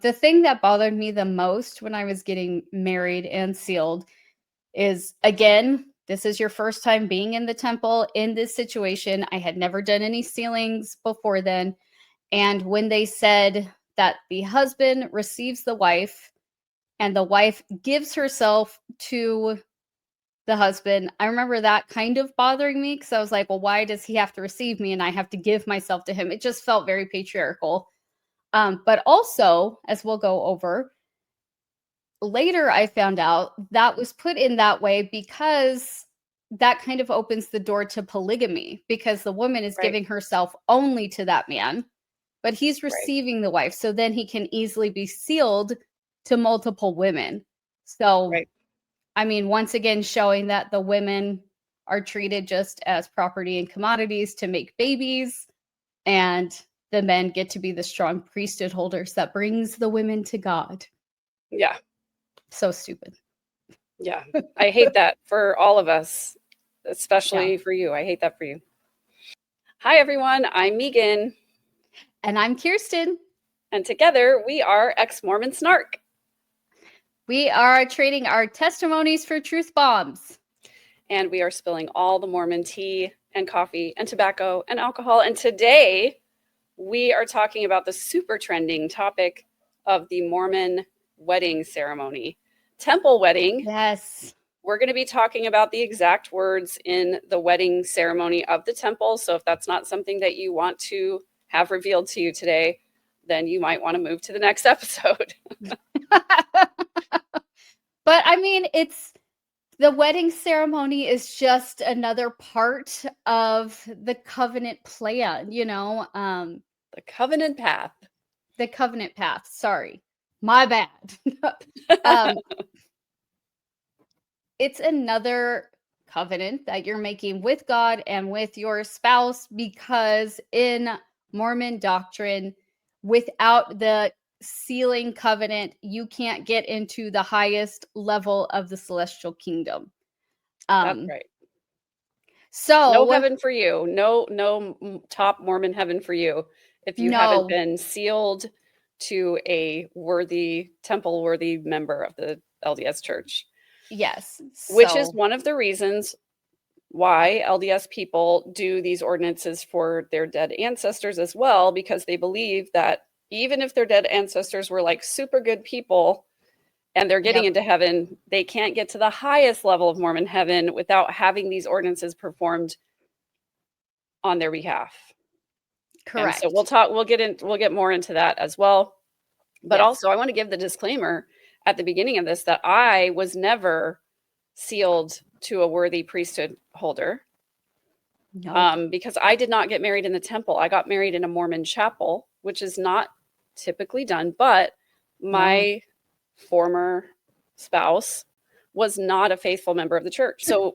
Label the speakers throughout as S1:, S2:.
S1: The thing that bothered me the most when I was getting married and sealed is, again, this is your first time being in the temple in this situation. I had never done any sealings before then. And when they said that the husband receives the wife and the wife gives herself to the husband, I remember that kind of bothering me because I was like, well, why does he have to receive me and I have to give myself to him? It just felt very patriarchal. But also, as we'll go over, later I found out that was put in that way because that kind of opens the door to polygamy, because the woman is giving herself only to that man, but he's receiving the wife. So then he can easily be sealed to multiple women. So, I mean, once again, showing that the women are treated just as property and commodities to make babies, and the men get to be the strong priesthood holders that brings the women to God.
S2: Yeah.
S1: So stupid.
S2: Yeah. I hate that for all of us, especially for you. I hate that for you. Hi, everyone. I'm Megan.
S1: And I'm Kirsten.
S2: And together we are Ex Mormon Snark.
S1: We are trading our testimonies for truth bombs.
S2: And we are spilling all the Mormon tea and coffee and tobacco and alcohol. And today we are talking about the super trending topic of the Mormon wedding ceremony. Temple wedding.
S1: Yes.
S2: We're going to be talking about the exact words in the wedding ceremony of the temple. So if that's not something that you want to have revealed to you today, then you might want to move to the next episode.
S1: But I mean, the wedding ceremony is just another part of the covenant plan,
S2: the covenant path.
S1: The covenant path. Sorry. My bad. It's another covenant that you're making with God and with your spouse, because in Mormon doctrine, without the sealing covenant, you can't get into the highest level of the celestial kingdom.
S2: That's right.
S1: So
S2: no heaven for you. No top Mormon heaven for you if you haven't been sealed to a temple-worthy member of the LDS Church.
S1: Yes.
S2: Which is one of the reasons why LDS people do these ordinances for their dead ancestors as well, because they believe that even if their dead ancestors were like super good people and they're getting into heaven, they can't get to the highest level of Mormon heaven without having these ordinances performed on their behalf.
S1: Correct.
S2: And so we'll get more into that as well. But also I want to give the disclaimer at the beginning of this that I was never sealed to a worthy priesthood holder. Because I did not get married in the temple. I got married in a Mormon chapel, which is not typically done, but my former spouse was not a faithful member of the church. So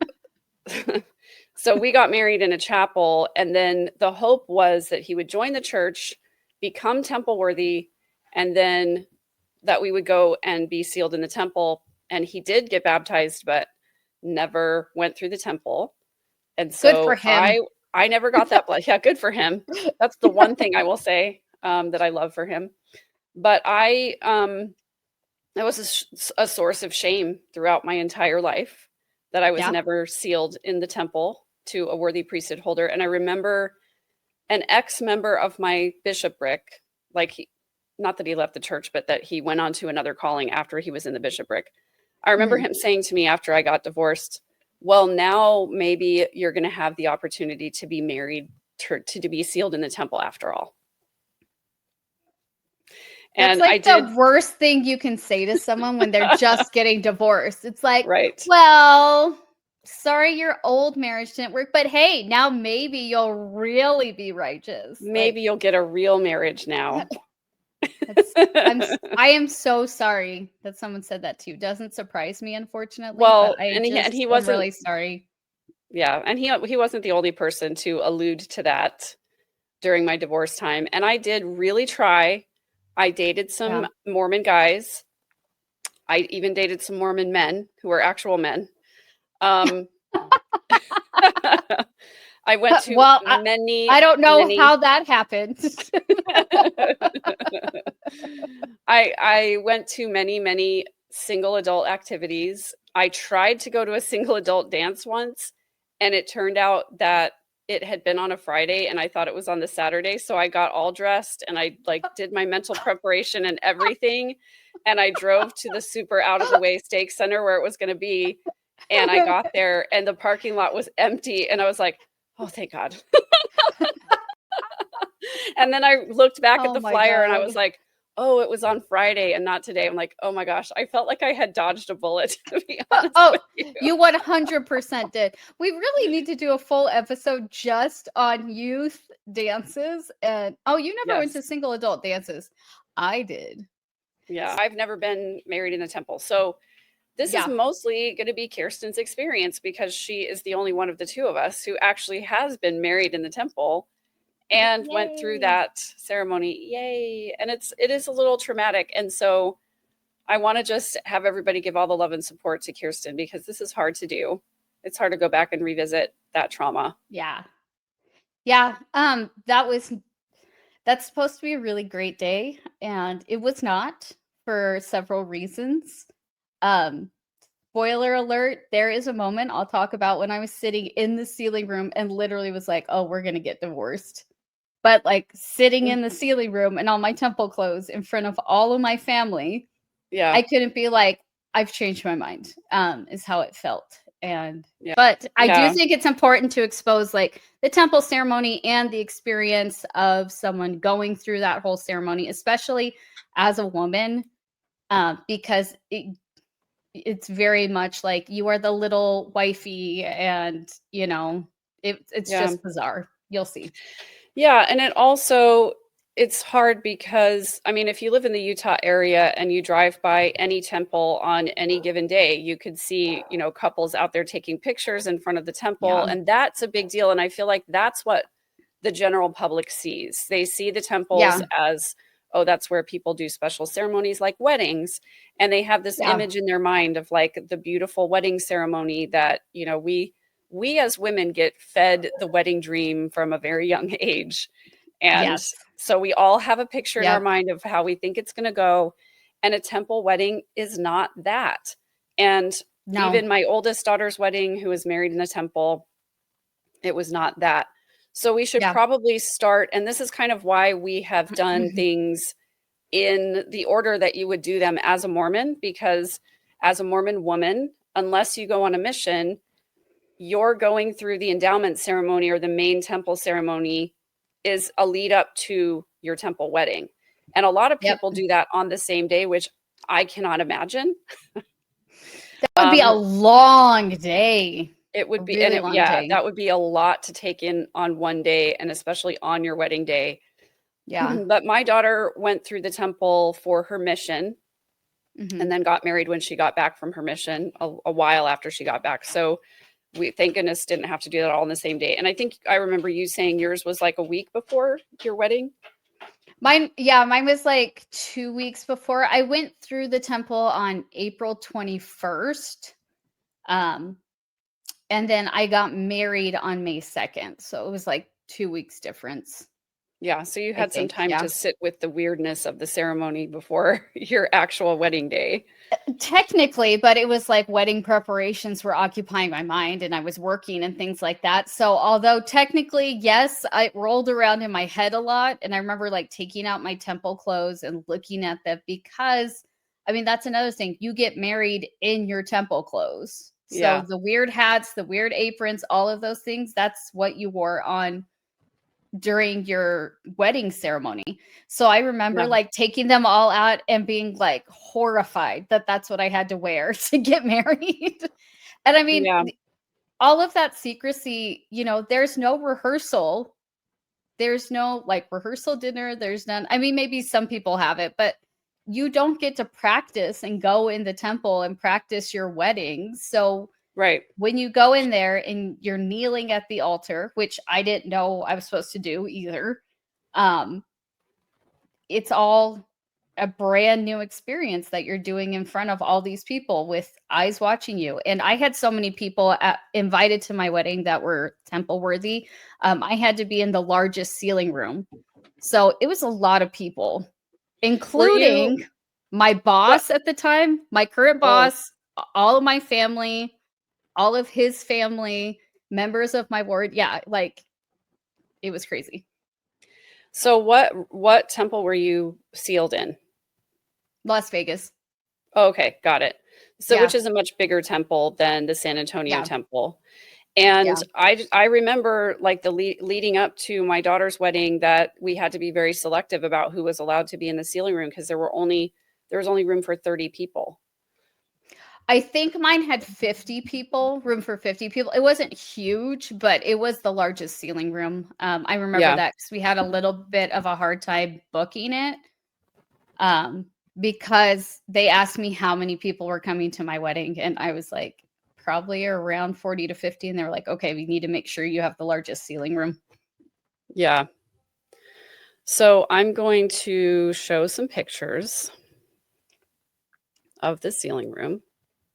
S2: so we got married in a chapel, and then the hope was that he would join the church, become temple worthy, and then that we would go and be sealed in the temple. And he did get baptized, but never went through the temple. And so
S1: good for him.
S2: I never got that blood. Yeah, good for him. That's the one thing I will say that I love for him. But that was a source of shame throughout my entire life, that I was never sealed in the temple to a worthy priesthood holder. And I remember an ex-member of my bishopric, not that he left the church, but that he went on to another calling after he was in the bishopric. I remember him saying to me after I got divorced, well, now maybe you're going to have the opportunity to be married, to be sealed in the temple after all.
S1: That's like the worst thing you can say to someone when they're just getting divorced. It's like, well, sorry your old marriage didn't work, but hey, now maybe you'll really be righteous.
S2: Maybe you'll get a real marriage now.
S1: I am so sorry that someone said that too. Doesn't surprise me, unfortunately.
S2: Well,
S1: but
S2: he wasn't
S1: really sorry.
S2: Yeah, and he wasn't the only person to allude to that during my divorce time. And I did really try. I dated some Mormon guys. I even dated some Mormon men who were actual men. I went to many.
S1: I don't know how that happened.
S2: I went to many single adult activities. I tried to go to a single adult dance once, and it turned out that it had been on a Friday and I thought it was on the Saturday. So I got all dressed and I like did my mental preparation and everything. And I drove to the super out of the way steak center where it was going to be. And I got there and the parking lot was empty. And I was like, oh, thank God. And then I looked back at the flyer and I was like, oh, it was on Friday and not today. I'm like, oh my gosh, I felt like I had dodged a bullet, to be honest with you.
S1: You 100% did. We really need to do a full episode just on youth dances. And you never went to single adult dances. I did.
S2: Yeah, I've never been married in the temple. So this is mostly going to be Kirsten's experience because she is the only one of the two of us who actually has been married in the temple and went through that ceremony. Yay. And it is a little traumatic. And so I want to just have everybody give all the love and support to Kirsten because this is hard to do. It's hard to go back and revisit that trauma.
S1: Yeah. Yeah. That's supposed to be a really great day. And it was not for several reasons. Spoiler alert, there is a moment I'll talk about when I was sitting in the sealing room and literally was like, oh, we're going to get divorced. But like sitting in the sealing room and all my temple clothes in front of all of my family, I couldn't be like, I've changed my mind, is how it felt. And but I do think it's important to expose like the temple ceremony and the experience of someone going through that whole ceremony, especially as a woman, because it's very much like you are the little wifey and, you know, it's just bizarre. You'll see.
S2: Yeah. And it's hard because, I mean, if you live in the Utah area and you drive by any temple on any given day, you could see, you know, couples out there taking pictures in front of the temple. And that's a big deal. And I feel like that's what the general public sees. They see the temples as, oh, that's where people do special ceremonies like weddings. And they have this image in their mind of like the beautiful wedding ceremony that, you know, we as women get fed the wedding dream from a very young age. And so we all have a picture in our mind of how we think it's going to go. And a temple wedding is not that. And even my oldest daughter's wedding, who was married in a temple, it was not that. So we should probably start. And this is kind of why we have done things in the order that you would do them as a Mormon, because as a Mormon woman, unless you go on a mission, you're going through the endowment ceremony or the main temple ceremony is a lead up to your temple wedding. And a lot of people do that on the same day, which I cannot imagine.
S1: That would be a long day.
S2: It would be, really that would be a lot to take in on one day, and especially on your wedding day. Yeah. But my daughter went through the temple for her mission and then got married when she got back from her mission a while after she got back. So we, thank goodness, didn't have to do that all on the same day. And I think I remember you saying yours was like a week before your wedding.
S1: Mine was like 2 weeks before. I went through the temple on April 21st. And then I got married on May 2nd. So it was like 2 weeks difference.
S2: Yeah. So you had some time to sit with the weirdness of the ceremony before your actual wedding day.
S1: Technically, but it was like wedding preparations were occupying my mind and I was working and things like that. So although technically, yes, I rolled around in my head a lot. And I remember like taking out my temple clothes and looking at them because, I mean, that's another thing. You get married in your temple clothes. So the weird hats, the weird aprons, all of those things, that's what you wore on during your wedding ceremony. So I remember like taking them all out and being like horrified that that's what I had to wear to get married. And I mean, all of that secrecy, you know, there's no rehearsal. There's no like rehearsal dinner. There's none. I mean, maybe some people have it, but you don't get to practice and go in the temple and practice your wedding. So when you go in there and you're kneeling at the altar, which I didn't know I was supposed to do either, it's all a brand new experience that you're doing in front of all these people with eyes watching you. And I had so many people invited to my wedding that were temple worthy. I had to be in the largest sealing room. So it was a lot of people,
S2: Were you
S1: including my
S2: what?
S1: boss at the time, my current
S2: Oh,
S1: boss, all of my family, all of his family, members of my ward. Yeah, like it was crazy.
S2: so what temple were you sealed in?
S1: Las Vegas.
S2: Oh, okay, got it. So
S1: Yeah.
S2: which is a much bigger temple than the San Antonio
S1: Yeah.
S2: temple. And
S1: Yeah.
S2: I remember like the leading up to my daughter's wedding that we had to be very selective about who was allowed to be in the sealing room because there was only room for 30 people.
S1: I think mine had 50 people, room for 50 people. It wasn't huge, but it was the largest sealing room. I remember
S2: Yeah.
S1: that because we had a little bit of a hard time booking it, um, because they asked me how many people were coming to my wedding, and I was like, probably around 40 to 50. And they were like, okay, we need to make sure you have the largest sealing room.
S2: Yeah. So I'm going to show some pictures of the sealing room.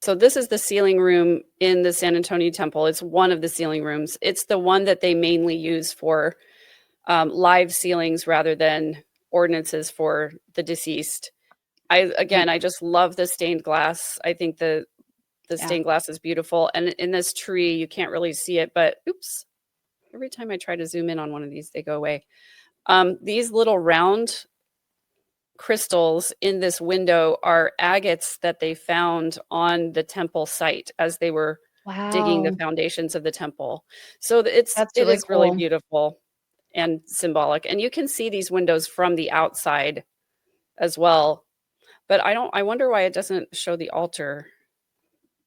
S2: So this is the sealing room in the San Antonio temple. It's one of the sealing rooms. It's the one that they mainly use for live sealings rather than ordinances for the deceased. I just love the stained glass. I think the
S1: Yeah.
S2: stained glass is beautiful. And in this tree, you can't really see it, but oops, every time I try to zoom in on one of these, they go away. These little round crystals in this window are agates that they found on the temple site as they were digging the
S1: Wow.
S2: foundations of the temple. So
S1: That's
S2: it
S1: really
S2: is really
S1: cool.
S2: beautiful and symbolic. And you can see these windows from the outside as well. But I wonder why it doesn't show the altar.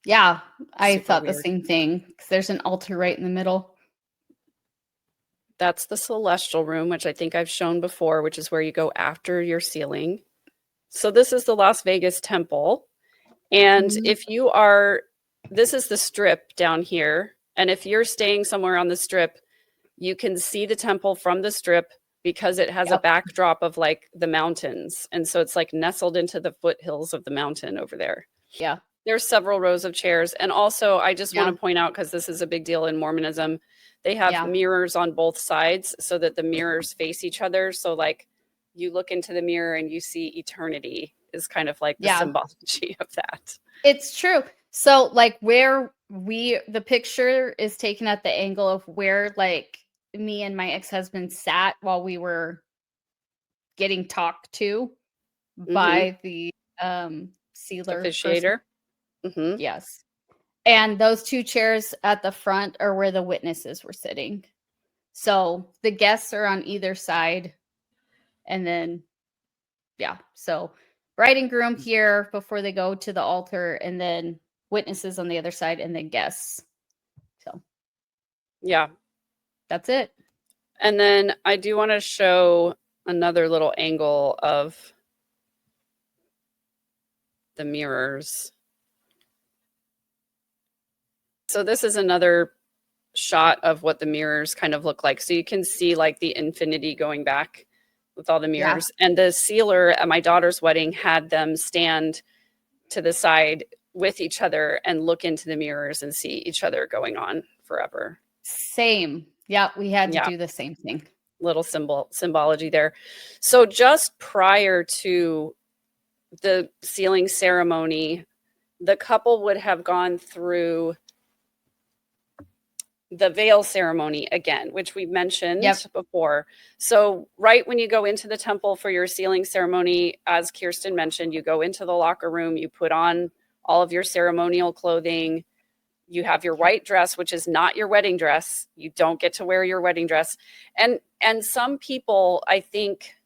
S1: Yeah. I
S2: Super
S1: thought the
S2: weird.
S1: same thing because there's an altar right in the middle.
S2: That's the celestial room, which I think I've shown before, which is where you go after your sealing. So this is the Las Vegas temple. And
S1: Mhm.
S2: if you are, this is the strip down here. And if you're staying somewhere on the strip, you can see the temple from the strip because it has a
S1: Yep.
S2: backdrop of like the mountains. And so it's like nestled into the foothills of the mountain over there.
S1: Yeah.
S2: There's several rows of chairs. And also, I just want
S1: Yeah.
S2: to point out, because this is a big deal in Mormonism, they have
S1: Yeah.
S2: mirrors on both sides so that the mirrors face each other. So, like, you look into the mirror and you see eternity, is kind of like the
S1: Yeah.
S2: symbology of that.
S1: It's true. So, like, where the picture is taken at the angle of where, like, me and my ex-husband sat while we were getting talked to
S2: Hmm.
S1: by the sealer person.
S2: Officiator. Hmm.
S1: Yes. And those two chairs at the front are where the witnesses were sitting. So the guests are on either side. And then, yeah. So bride and groom here before they go to the altar, and then witnesses on the other side, and then guests. So
S2: Yeah.
S1: that's it.
S2: And then I do want to show another little angle of the mirrors. So this is another shot of what the mirrors kind of look like. So you can see like the infinity going back with all the
S1: Yeah.
S2: mirrors. And the sealer at my daughter's wedding had them stand to the side with each other and look into the mirrors and see each other going on forever.
S1: Same. Yeah. We had to
S2: Yeah,
S1: do the same thing.
S2: little symbology there. So just prior to the sealing ceremony, the couple would have gone through the veil ceremony again, which we mentioned
S1: Yep.
S2: before. So, right when you go into the temple for your sealing ceremony, as Kirsten mentioned, you go into the locker room, you put on all of your ceremonial clothing, you have your
S1: Yep.
S2: white dress, which is not your wedding dress. You don't get to wear your wedding dress. And some people, I think,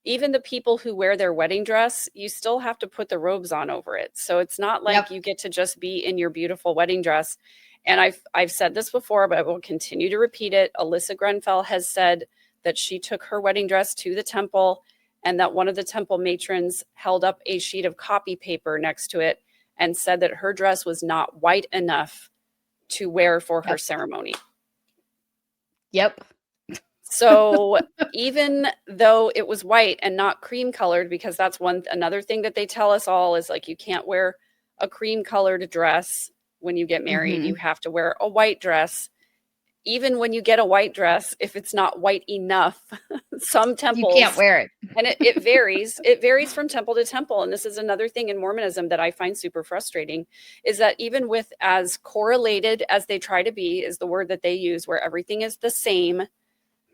S2: even the people who wear their wedding dress, you still have to put the robes on over it. So it's not like
S1: Yep.
S2: you get to just be in your beautiful wedding dress. And I've said this before, but I will continue to repeat it. Alyssa Grenfell has said that she took her wedding dress to the temple and that one of the temple matrons held up a sheet of copy paper next to it and said that her dress was not white enough to wear for her
S1: Yep.
S2: ceremony.
S1: Yep.
S2: So even though it was white and not cream colored, because that's another thing that they tell us all is like, you can't wear a cream colored dress when you get married.
S1: Mhm.
S2: You have to wear a white dress. Even when you get a white dress, if it's not white enough, some
S1: You can't
S2: temples,
S1: wear it.
S2: and it varies from temple to temple. And this is another thing in Mormonism that I find super frustrating, is that even with as correlated as they try to be, is the word that they use, where everything is the same,
S1: Yeah.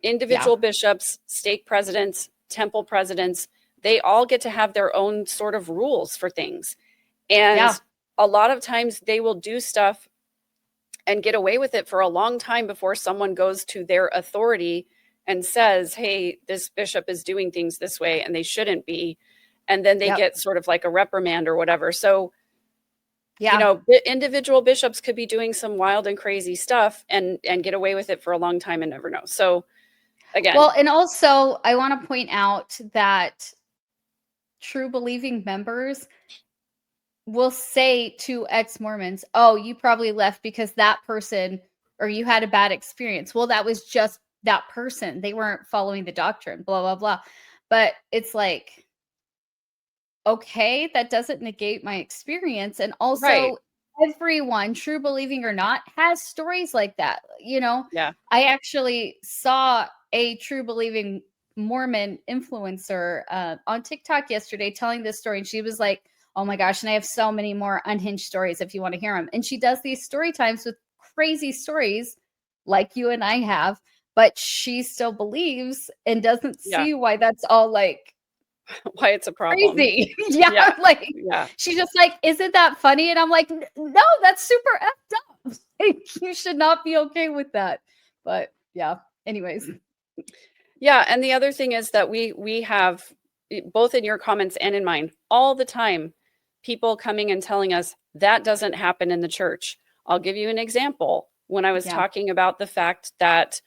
S2: individual bishops, stake presidents, temple presidents, they all get to have their own sort of rules for things. And
S1: Yeah.
S2: a lot of times they will do stuff and get away with it for a long time before someone goes to their authority and says, hey, this bishop is doing things this way and they shouldn't be. And then they
S1: Yep.
S2: get sort of like a reprimand or whatever. So, you
S1: Yeah.
S2: know, individual bishops could be doing some wild and crazy stuff and get away with it for a long time and never know. So again,
S1: Well, and also I want to point out that true believing members will say to ex-Mormons, "Oh, you probably left because that person or you had a bad experience." Well, that was just that person. They weren't following the doctrine, blah blah blah. But it's like, okay, that doesn't negate my experience. And
S2: right.
S1: also, everyone, true believing or not, has stories like that.
S2: Yeah.
S1: I actually saw a true believing Mormon influencer on TikTok yesterday telling this story. And she was like, oh my gosh, and I have so many more unhinged stories if you want to hear them. And she does these story times with crazy stories like you and I have, but she still believes and doesn't
S2: Yeah.
S1: see why that's all like
S2: Why it's a problem.
S1: crazy. Yeah,
S2: Yeah.
S1: like
S2: Yeah.
S1: she's just like, "Isn't that funny?" And I'm like, No, that's super effed up. Like, you should not be okay with that." But yeah, anyways.
S2: Yeah, and the other thing is that we have both in your comments and in mine all the time people coming and telling us that doesn't happen in the church. I'll give you an example. When I was
S1: Yeah,
S2: talking about the fact that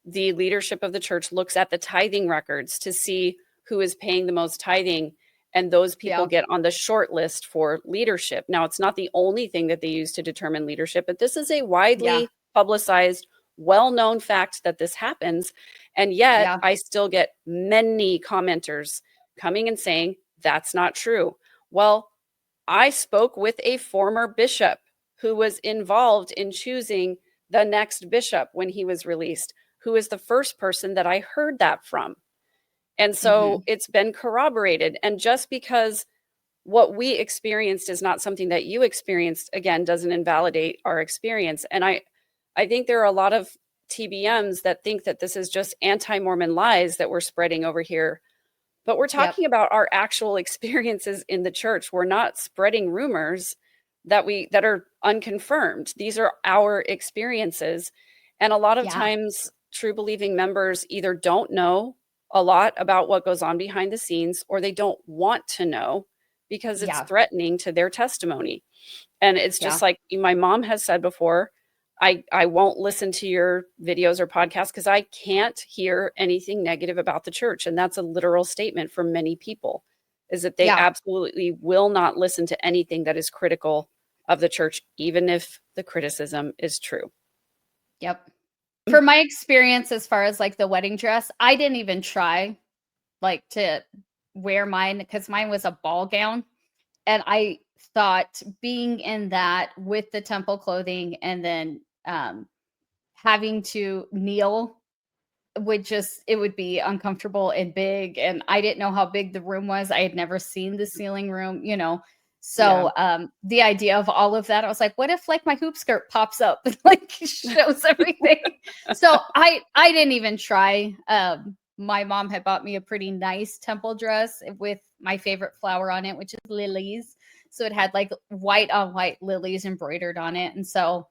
S2: the leadership of the church looks at the tithing records to see who is paying the most tithing, and those people
S1: yeah,
S2: get on the short list for leadership. Now, it's not the only thing that they use to determine leadership, but this is a
S1: yeah,
S2: widely publicized, well-known fact that this happens. And yet
S1: yeah,
S2: I still get many commenters coming and saying that's not true. Well, I spoke with a former bishop who was involved in choosing the next bishop when he was released, who is the first person that I heard that from. And so
S1: mhm,
S2: it's been corroborated. And just because what we experienced is not something that you experienced, again, doesn't invalidate our experience. And I think there are a lot of TBMs that think that this is just anti-Mormon lies that we're spreading over here. But we're
S1: yep,
S2: talking about our actual experiences in the church. We're not spreading rumors that are unconfirmed. These are our experiences. And a lot of
S1: yeah,
S2: times true believing members either don't know a lot about what goes on behind the scenes, or they don't want to know because it's
S1: yeah,
S2: threatening to their testimony. And it's
S1: yeah,
S2: just like my mom has said before, I won't listen to your videos or podcasts because I can't hear anything negative about the church. And that's a literal statement from many people, is that they
S1: yeah,
S2: absolutely will not listen to anything that is critical of the church, even if the criticism is true.
S1: yep. For my experience as far as like the wedding dress, I didn't even try like to wear mine because mine was a ball gown. And I thought being in that with the temple clothing and then having to kneel it would be uncomfortable and big. And I didn't know how big the room was. I had never seen the ceiling room.
S2: Yeah.
S1: So the idea of all of that, I was like, what if like my hoop skirt pops up and like shows everything? So I didn't even try. My mom had bought me a pretty nice temple dress with my favorite flower on it, which is lilies. So it had like white on white lilies embroidered on it. And so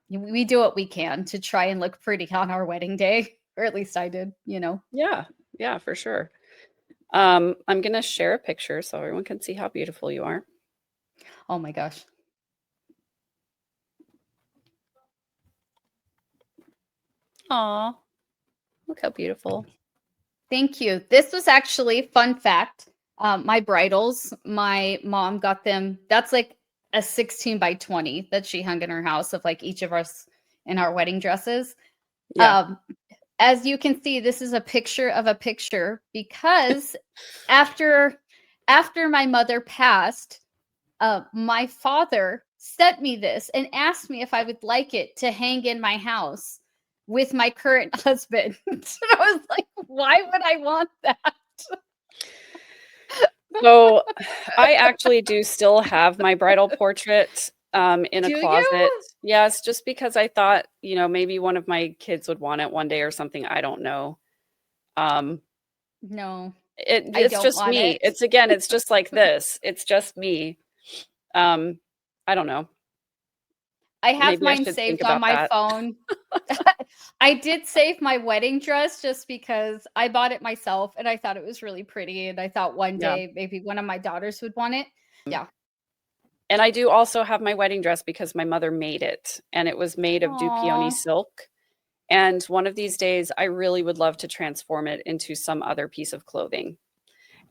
S1: we do what we can to try and look pretty on our wedding day, or at least I did.
S2: Yeah. Yeah, for sure. I'm going to share a picture so everyone can see how beautiful you are.
S1: Oh my gosh.
S2: Aw, look how beautiful.
S1: Thank you. This was actually fun fact. My bridals, my mom got them. That's like a 16 by 20 that she hung in her house of like each of us in our wedding dresses.
S2: Yeah.
S1: Um, as you can see, this is a picture of a picture because after my mother passed, my father sent me this and asked me if I would like it to hang in my house with my current husband. So I was like, why would I want that?
S2: So I actually do still have my bridal portrait in a
S1: Do
S2: closet.
S1: you?
S2: Yes, just because I thought, maybe one of my kids would want it one day or something. I don't know. Um,
S1: No, I
S2: it's
S1: don't
S2: just
S1: want
S2: me.
S1: it.
S2: It's just like this. It's just me. Um, I don't know.
S1: I have
S2: Maybe I
S1: mine
S2: should think
S1: saved on
S2: about
S1: my
S2: that.
S1: phone. I did save my wedding dress just because I bought it myself and I thought it was really pretty. And I thought one
S2: Yeah.
S1: day maybe one of my daughters would want it. Yeah.
S2: And I do also have my wedding dress because my mother made it, and it was made of Dupioni
S1: Aw.
S2: silk. And one of these days, I really would love to transform it into some other piece of clothing.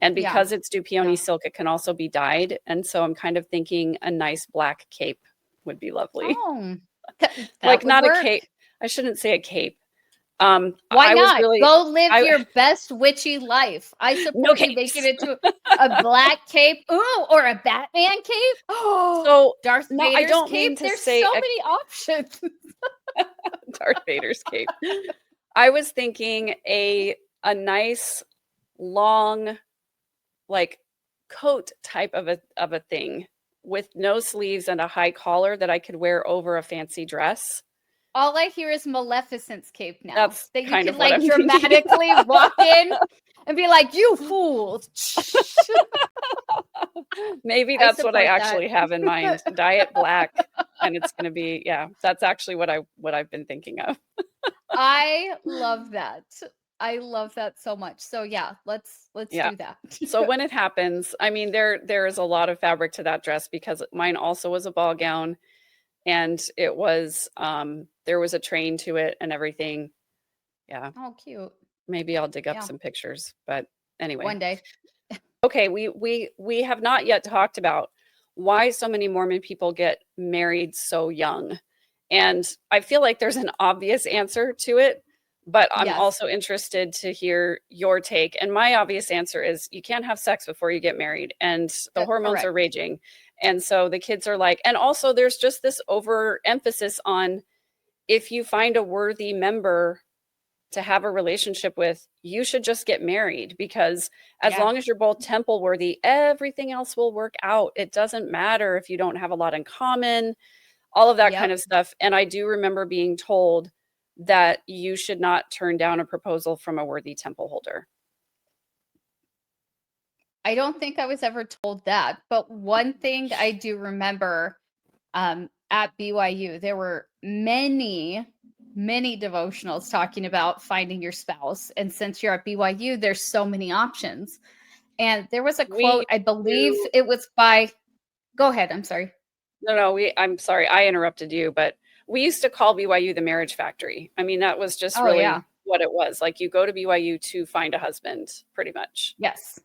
S2: And
S1: Yeah.
S2: because it's Dupioni
S1: Yeah.
S2: silk, it can also be dyed. And so I'm kind of thinking a nice black cape would be lovely.
S1: Oh, that
S2: Like
S1: would
S2: not a
S1: work.
S2: cape. I shouldn't say a cape.
S1: Why
S2: I was
S1: not?
S2: really
S1: Go live
S2: I
S1: your best witchy life. I
S2: no
S1: support you making
S2: capes.
S1: it to a black cape. Ooh, or a Batman cape. Oh,
S2: So
S1: Darth
S2: no, I
S1: Vader's
S2: don't
S1: cape.
S2: mean to
S1: There's
S2: say
S1: so
S2: a
S1: many options.
S2: Darth Vader's cape. I was thinking a nice long like coat type of a thing with no sleeves and a high collar that I could wear over a fancy dress.
S1: All I hear is Maleficent's cape now.
S2: That's
S1: That you
S2: kind
S1: can
S2: of what
S1: like
S2: I'm thinking
S1: dramatically
S2: of.
S1: walk in and be like, "You fools!"
S2: Maybe
S1: I
S2: that's what I
S1: support that.
S2: actually have in mind. Dye it black, and it's gonna be yeah, that's actually what I've been thinking of.
S1: I love that. I love that so much. So yeah, let's
S2: Yeah.
S1: do that.
S2: So when it happens, I mean, there is a lot of fabric to that dress because mine also was a ball gown, and it was, there was a train to it and everything. Yeah,
S1: Oh, cute.
S2: maybe I'll dig up
S1: Yeah,
S2: some pictures, but anyway.
S1: one day.
S2: Okay, we have not yet talked about why so many Mormon people get married so young. And I feel like there's an obvious answer to it, but I'm
S1: Yes.
S2: also interested to hear your take. And my obvious answer is you can't have sex before you get married, and the hormones are
S1: Correct.
S2: raging. And so the kids are like, and also there's just this overemphasis on if you find a worthy member to have a relationship with, you should just get married because as
S1: Yeah.
S2: long as you're both temple worthy, everything else will work out. It doesn't matter if you don't have a lot in common, all of that kind
S1: Yep.
S2: of stuff. And I do remember being told that you should not turn down a proposal from a worthy temple holder.
S1: I don't think I was ever told that, but one thing I do remember at BYU, there were many devotionals talking about finding your spouse. And since you're at BYU, there's so many options. And there was a
S2: We
S1: quote, I believe
S2: do
S1: it was by, go ahead, I'm sorry.
S2: no, I'm sorry, I interrupted you, but we used to call BYU the marriage factory. I mean, that was just
S1: Oh, yeah.
S2: really what it was. Like you go to BYU to find a husband, pretty much.
S1: Yes.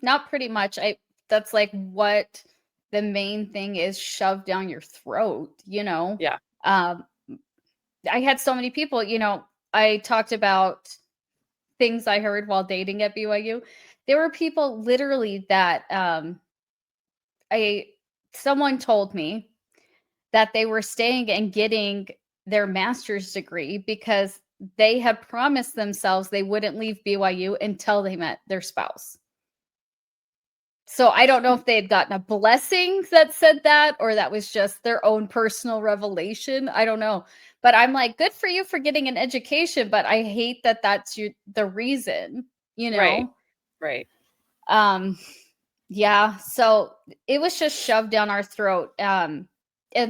S1: Not pretty much. That's like what the main thing is shoved down your throat.
S2: Yeah.
S1: Um, I had so many people, I talked about things I heard while dating at BYU. There were people literally that I someone told me that they were staying and getting their master's degree because they had promised themselves they wouldn't leave BYU until they met their spouse. So I don't know if they had gotten a blessing that said that or that was just their own personal revelation. I don't know. But I'm like, good for you for getting an education, but I hate that that's the reason, you
S2: Right.
S1: know?
S2: Right.
S1: Um yeah, so it was just shoved down our throat. And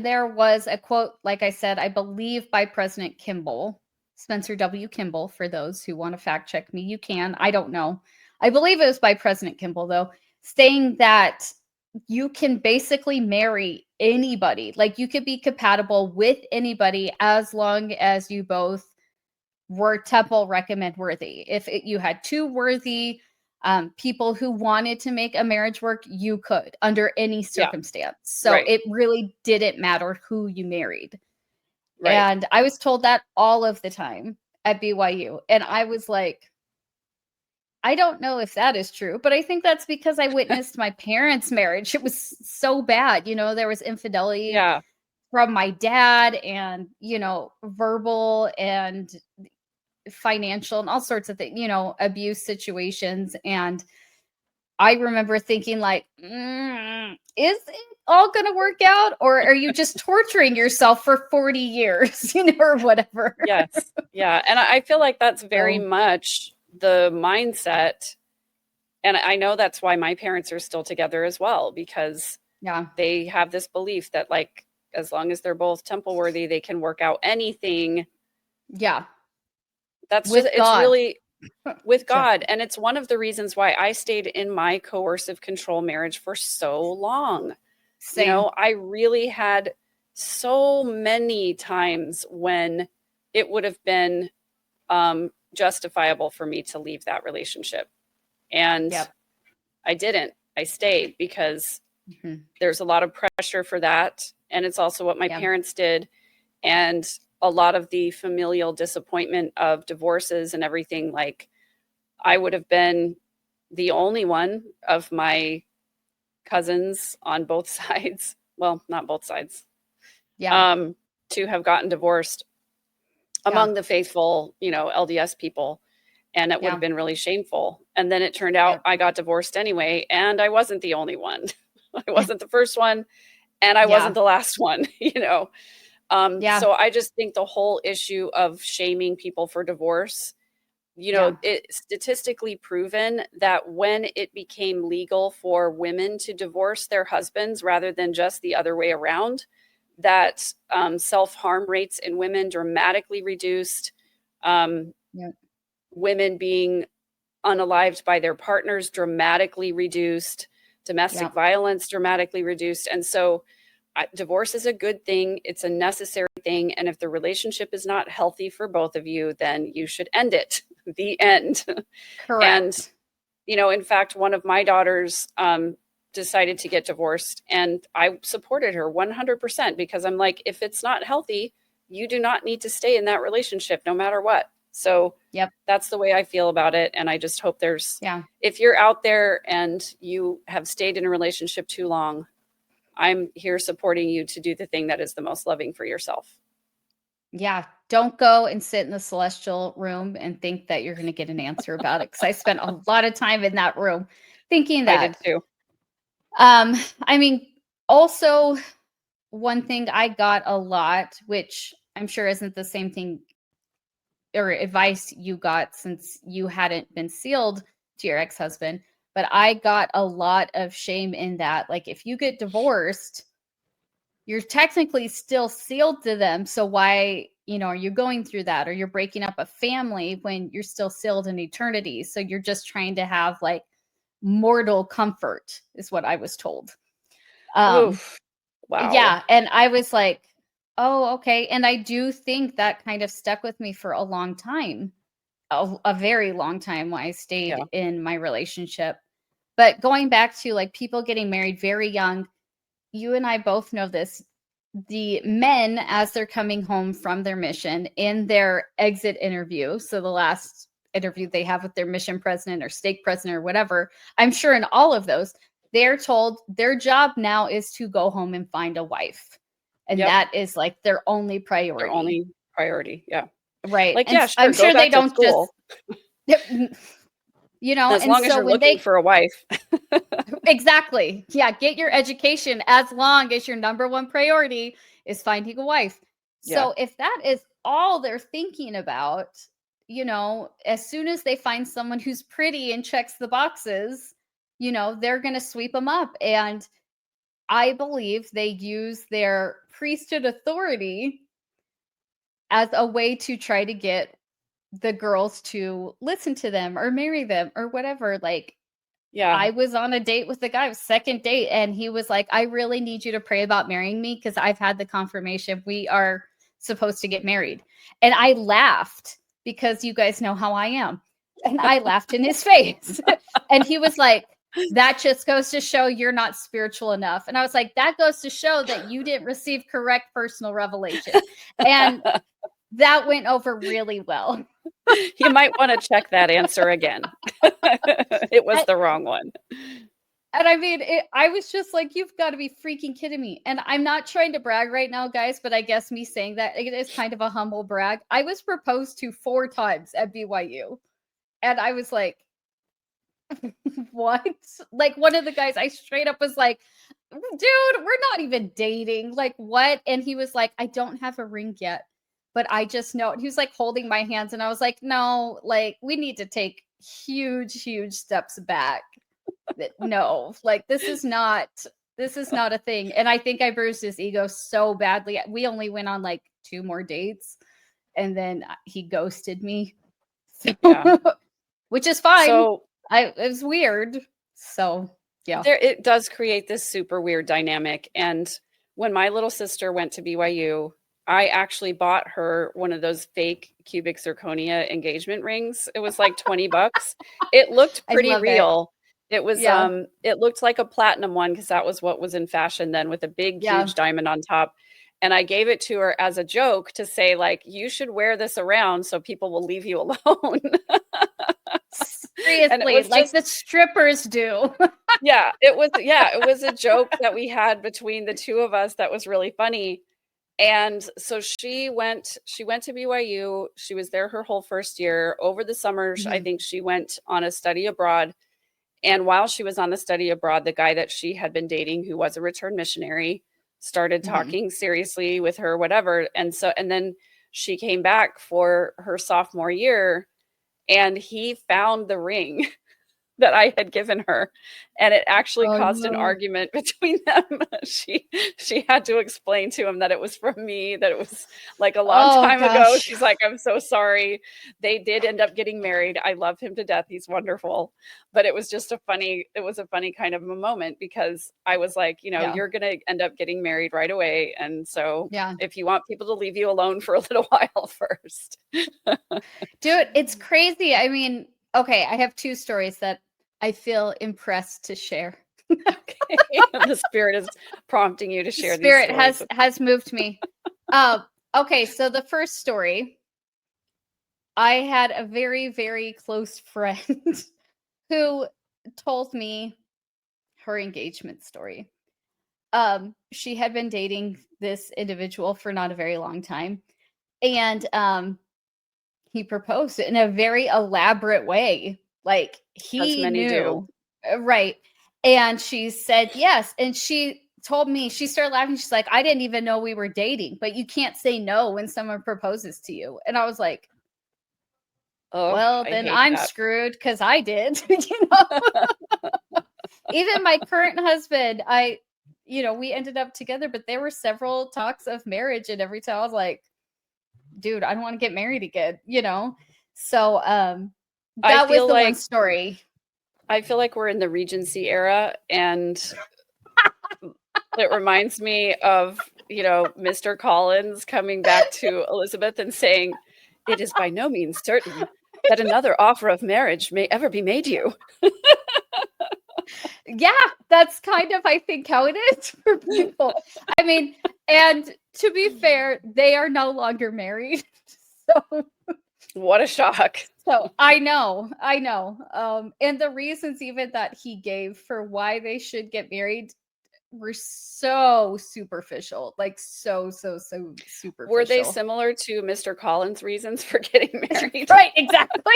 S1: there was a quote, like I said, I believe by President Kimball, Spencer W. Kimball, for those who want to fact check me, you can. I don't know. I believe it was by President Kimball, though, saying that you can basically marry anybody. Like you could be compatible with anybody as long as you both were temple recommend worthy. If you had two worthy people who wanted to make a marriage work, you could under any
S2: Yeah.
S1: circumstance. So
S2: Right.
S1: it really didn't matter who you married.
S2: Right.
S1: And I was told that all of the time. at BYU. And I was like, I don't know if that is true, but I think that's because I witnessed my parents' marriage. It was so bad. There was infidelity
S2: Yeah.
S1: from my dad and, verbal and financial and all sorts of things, abuse situations. And I remember thinking like, is it all going to work out? Or are you just torturing yourself for 40 years, or whatever?
S2: Yes. Yeah. And I feel like that's very much the mindset. And I know that's why my parents are still together as well, because they have this belief that like, as long as they're both temple worthy, they can work out anything.
S1: Yeah.
S2: That's
S1: with
S2: just,
S1: God.
S2: it's really with God. And it's one of the reasons why I stayed in my coercive control marriage for so long.
S1: Same.
S2: I really had so many times when it would have been justifiable for me to leave that relationship. And I didn't. I stayed because there's a lot of pressure for that. And it's also what my parents did. And a lot of the familial disappointment of divorces and everything. Like, I would have been the only one of my cousins on both sides. Well, not both sides. To have gotten divorced among the faithful, LDS people. And it would have been really shameful. And then it turned out I got divorced anyway. And I wasn't the only one. I wasn't the first one. And I wasn't the last one, So I just think the whole issue of shaming people for divorce, it's statistically proven that when it became legal for women to divorce their husbands rather than just the other way around, that self-harm rates in women dramatically reduced. Women being unalived by their partners dramatically reduced. Domestic violence dramatically reduced. And so divorce is a good thing. It's a necessary thing. And if the relationship is not healthy for both of you, then you should end it. The end.
S1: Correct.
S2: And, in fact, one of my daughters decided to get divorced, and I supported her 100% because I'm like, if it's not healthy, you do not need to stay in that relationship no matter what. So that's the way I feel about it. And I just hope if you're out there and you have stayed in a relationship too long, I'm here supporting you to do the thing that is the most loving for yourself.
S1: Yeah. Don't go and sit in the celestial room and think that you're going to get an answer about it. Cause I spent a lot of time in that room thinking that.
S2: I did too.
S1: I mean, also one thing I got a lot, which I'm sure isn't the same thing or advice you got since you hadn't been sealed to your ex-husband, but I got a lot of shame in that. Like, if you get divorced, you're technically still sealed to them. So why, are you going through that? Or you're breaking up a family when you're still sealed in eternity. So you're just trying to have like mortal comfort is what I was told.
S2: Oof. Wow.
S1: Yeah. And I was like, oh, okay. And I do think that kind of stuck with me for a long time, a very long time when I stayed in my relationship. But going back to like people getting married very young, you and I both know this. The men, as they're coming home from their mission in their exit interview, so the last interview they have with their mission president or stake president or whatever, I'm sure in all of those, they're told their job now is to go home and find a wife. And that is like their only priority.
S2: Their only priority. Yeah.
S1: Right.
S2: Like,
S1: and
S2: sure,
S1: I'm sure they don't
S2: school.
S1: just,
S2: as long as you're looking for a wife.
S1: Exactly. Yeah. Get your education as long as your number one priority is finding a wife. So if that is all they're thinking about, as soon as they find someone who's pretty and checks the boxes, they're going to sweep them up. And I believe they use their priesthood authority as a way to try to get the girls to listen to them or marry them or whatever. Like, I was on a date with the guy, second date, and he was like, I really need you to pray about marrying me because I've had the confirmation we are supposed to get married. And I laughed because you guys know how I am. And I laughed in his face. And he was like, that just goes to show you're not spiritual enough. And I was like, that goes to show that you didn't receive correct personal revelation. And That went over really well.
S2: You might want to check that answer again. It was
S1: I,
S2: the wrong one.
S1: and I mean, I was just like, you've got to be freaking kidding me. And I'm not trying to brag right now, guys, but I guess me saying that it is kind of a humble brag. I was proposed to 4 times at BYU. And I was like, what? Like, one of the guys, I straight up was like, dude, we're not even dating. Like, what? And he was like, I don't have a ring yet, but I just know. And he was like holding my hands. And I was like, no, like, we need to take huge steps back. No, like, this is not a thing. And I think I bruised his ego so badly. We only went on like 2 more dates, and then he ghosted me. So,
S2: Yeah.
S1: which is fine.
S2: So
S1: It was weird. So, yeah.
S2: it does create this super weird dynamic. And when my little sister went to BYU, I actually bought her one of those fake cubic zirconia engagement rings. It was like $20. It looked
S1: I
S2: pretty
S1: love it.
S2: real. It was
S1: Yeah.
S2: it looked like a platinum one because that was what was in fashion then, with a big
S1: Yeah.
S2: huge diamond on top. And I gave it to her as a joke to say, like, you should wear this around so people will leave you alone. And it
S1: Seriously,
S2: was
S1: like
S2: just,
S1: the strippers do.
S2: yeah, it was a joke that we had between the two of us that was really funny. And so she went to BYU. She was there her whole first year. Over the summer, I
S1: Mhm.
S2: think she went on a study abroad. And while she was on the study abroad, the guy that she had been dating, who was a return missionary, started
S1: Mhm.
S2: talking seriously with her, whatever. And then she came back for her sophomore year, and he found the ring that I had given her, and it actually
S1: Oh,
S2: caused an
S1: no.
S2: argument between them. She had to explain to him that it was from me, that it was like a long
S1: Oh,
S2: time ago.
S1: gosh.
S2: She's like, "I'm so sorry." They did end up getting married. I love him to death. He's wonderful. But it was just it was a funny kind of a moment, because I was like,
S1: Yeah.
S2: you're going to end up getting married right away. And so
S1: Yeah.
S2: if you want people to leave you alone for a little while first.
S1: Dude, it's crazy. I mean, okay, I have 2 stories that I feel impressed to share.
S2: Okay. The spirit is prompting you to
S1: The
S2: share these
S1: spirit
S2: stories with me.
S1: has moved me. Okay, so the first story, I had a very close friend who told me her engagement story. She had been dating this individual for not a very long time, and he proposed in a very elaborate way. Like,
S2: As
S1: he
S2: many do.
S1: knew. Right. And she said yes. And she told me, she started laughing. She's like, I didn't even know we were dating, but you can't say no when someone proposes to you. And I was like,
S2: Oh,
S1: well,
S2: I
S1: then
S2: hate
S1: I'm
S2: that.
S1: screwed because I did. You know, even my current husband, we ended up together, but there were several talks of marriage. And every time I was like, dude, I don't want to get married again. So
S2: I
S1: that was
S2: feel
S1: the one
S2: like
S1: story.
S2: we're in the Regency era, and it reminds me of, Mr. Collins coming back to Elizabeth and saying, "It is by no means certain that another offer of marriage may ever be made you."
S1: Yeah, that's kind of, I think, how it is for people. I mean, and to be fair, they are no longer married. So
S2: What a shock.
S1: I know. And the reasons even that he gave for why they should get married were so superficial, like so
S2: Were they
S1: superficial.
S2: similar to Mr. Collins' reasons for getting married?
S1: Right, exactly.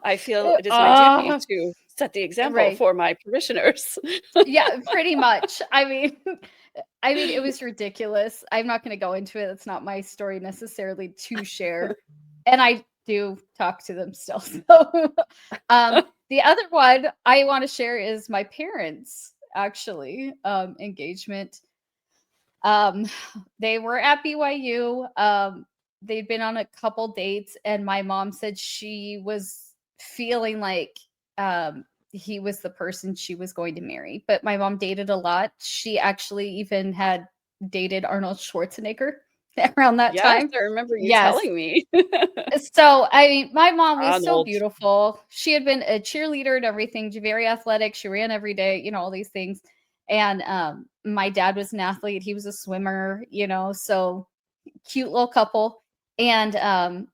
S2: I feel it is my duty
S1: uh,
S2: to set the example
S1: right.
S2: for my parishioners.
S1: Yeah, pretty much. I mean, it was ridiculous. I'm not going to go into it. It's not my story necessarily to share. And I do talk to them still. So, the other one I want to share is my parents' actually engagement. Um, they were at BYU. They'd been on a couple dates, and my mom said she was feeling like he was the person she was going to marry. But my mom dated a lot. She actually even had dated Arnold Schwarzenegger around that
S2: Yes,
S1: time.
S2: I remember you
S1: Yes.
S2: telling me.
S1: So, I mean, my mom was so
S2: Arnold.
S1: beautiful. She had been a cheerleader and everything, very athletic. She ran every day, all these things. And my dad was an athlete. He was a swimmer, so cute little couple. And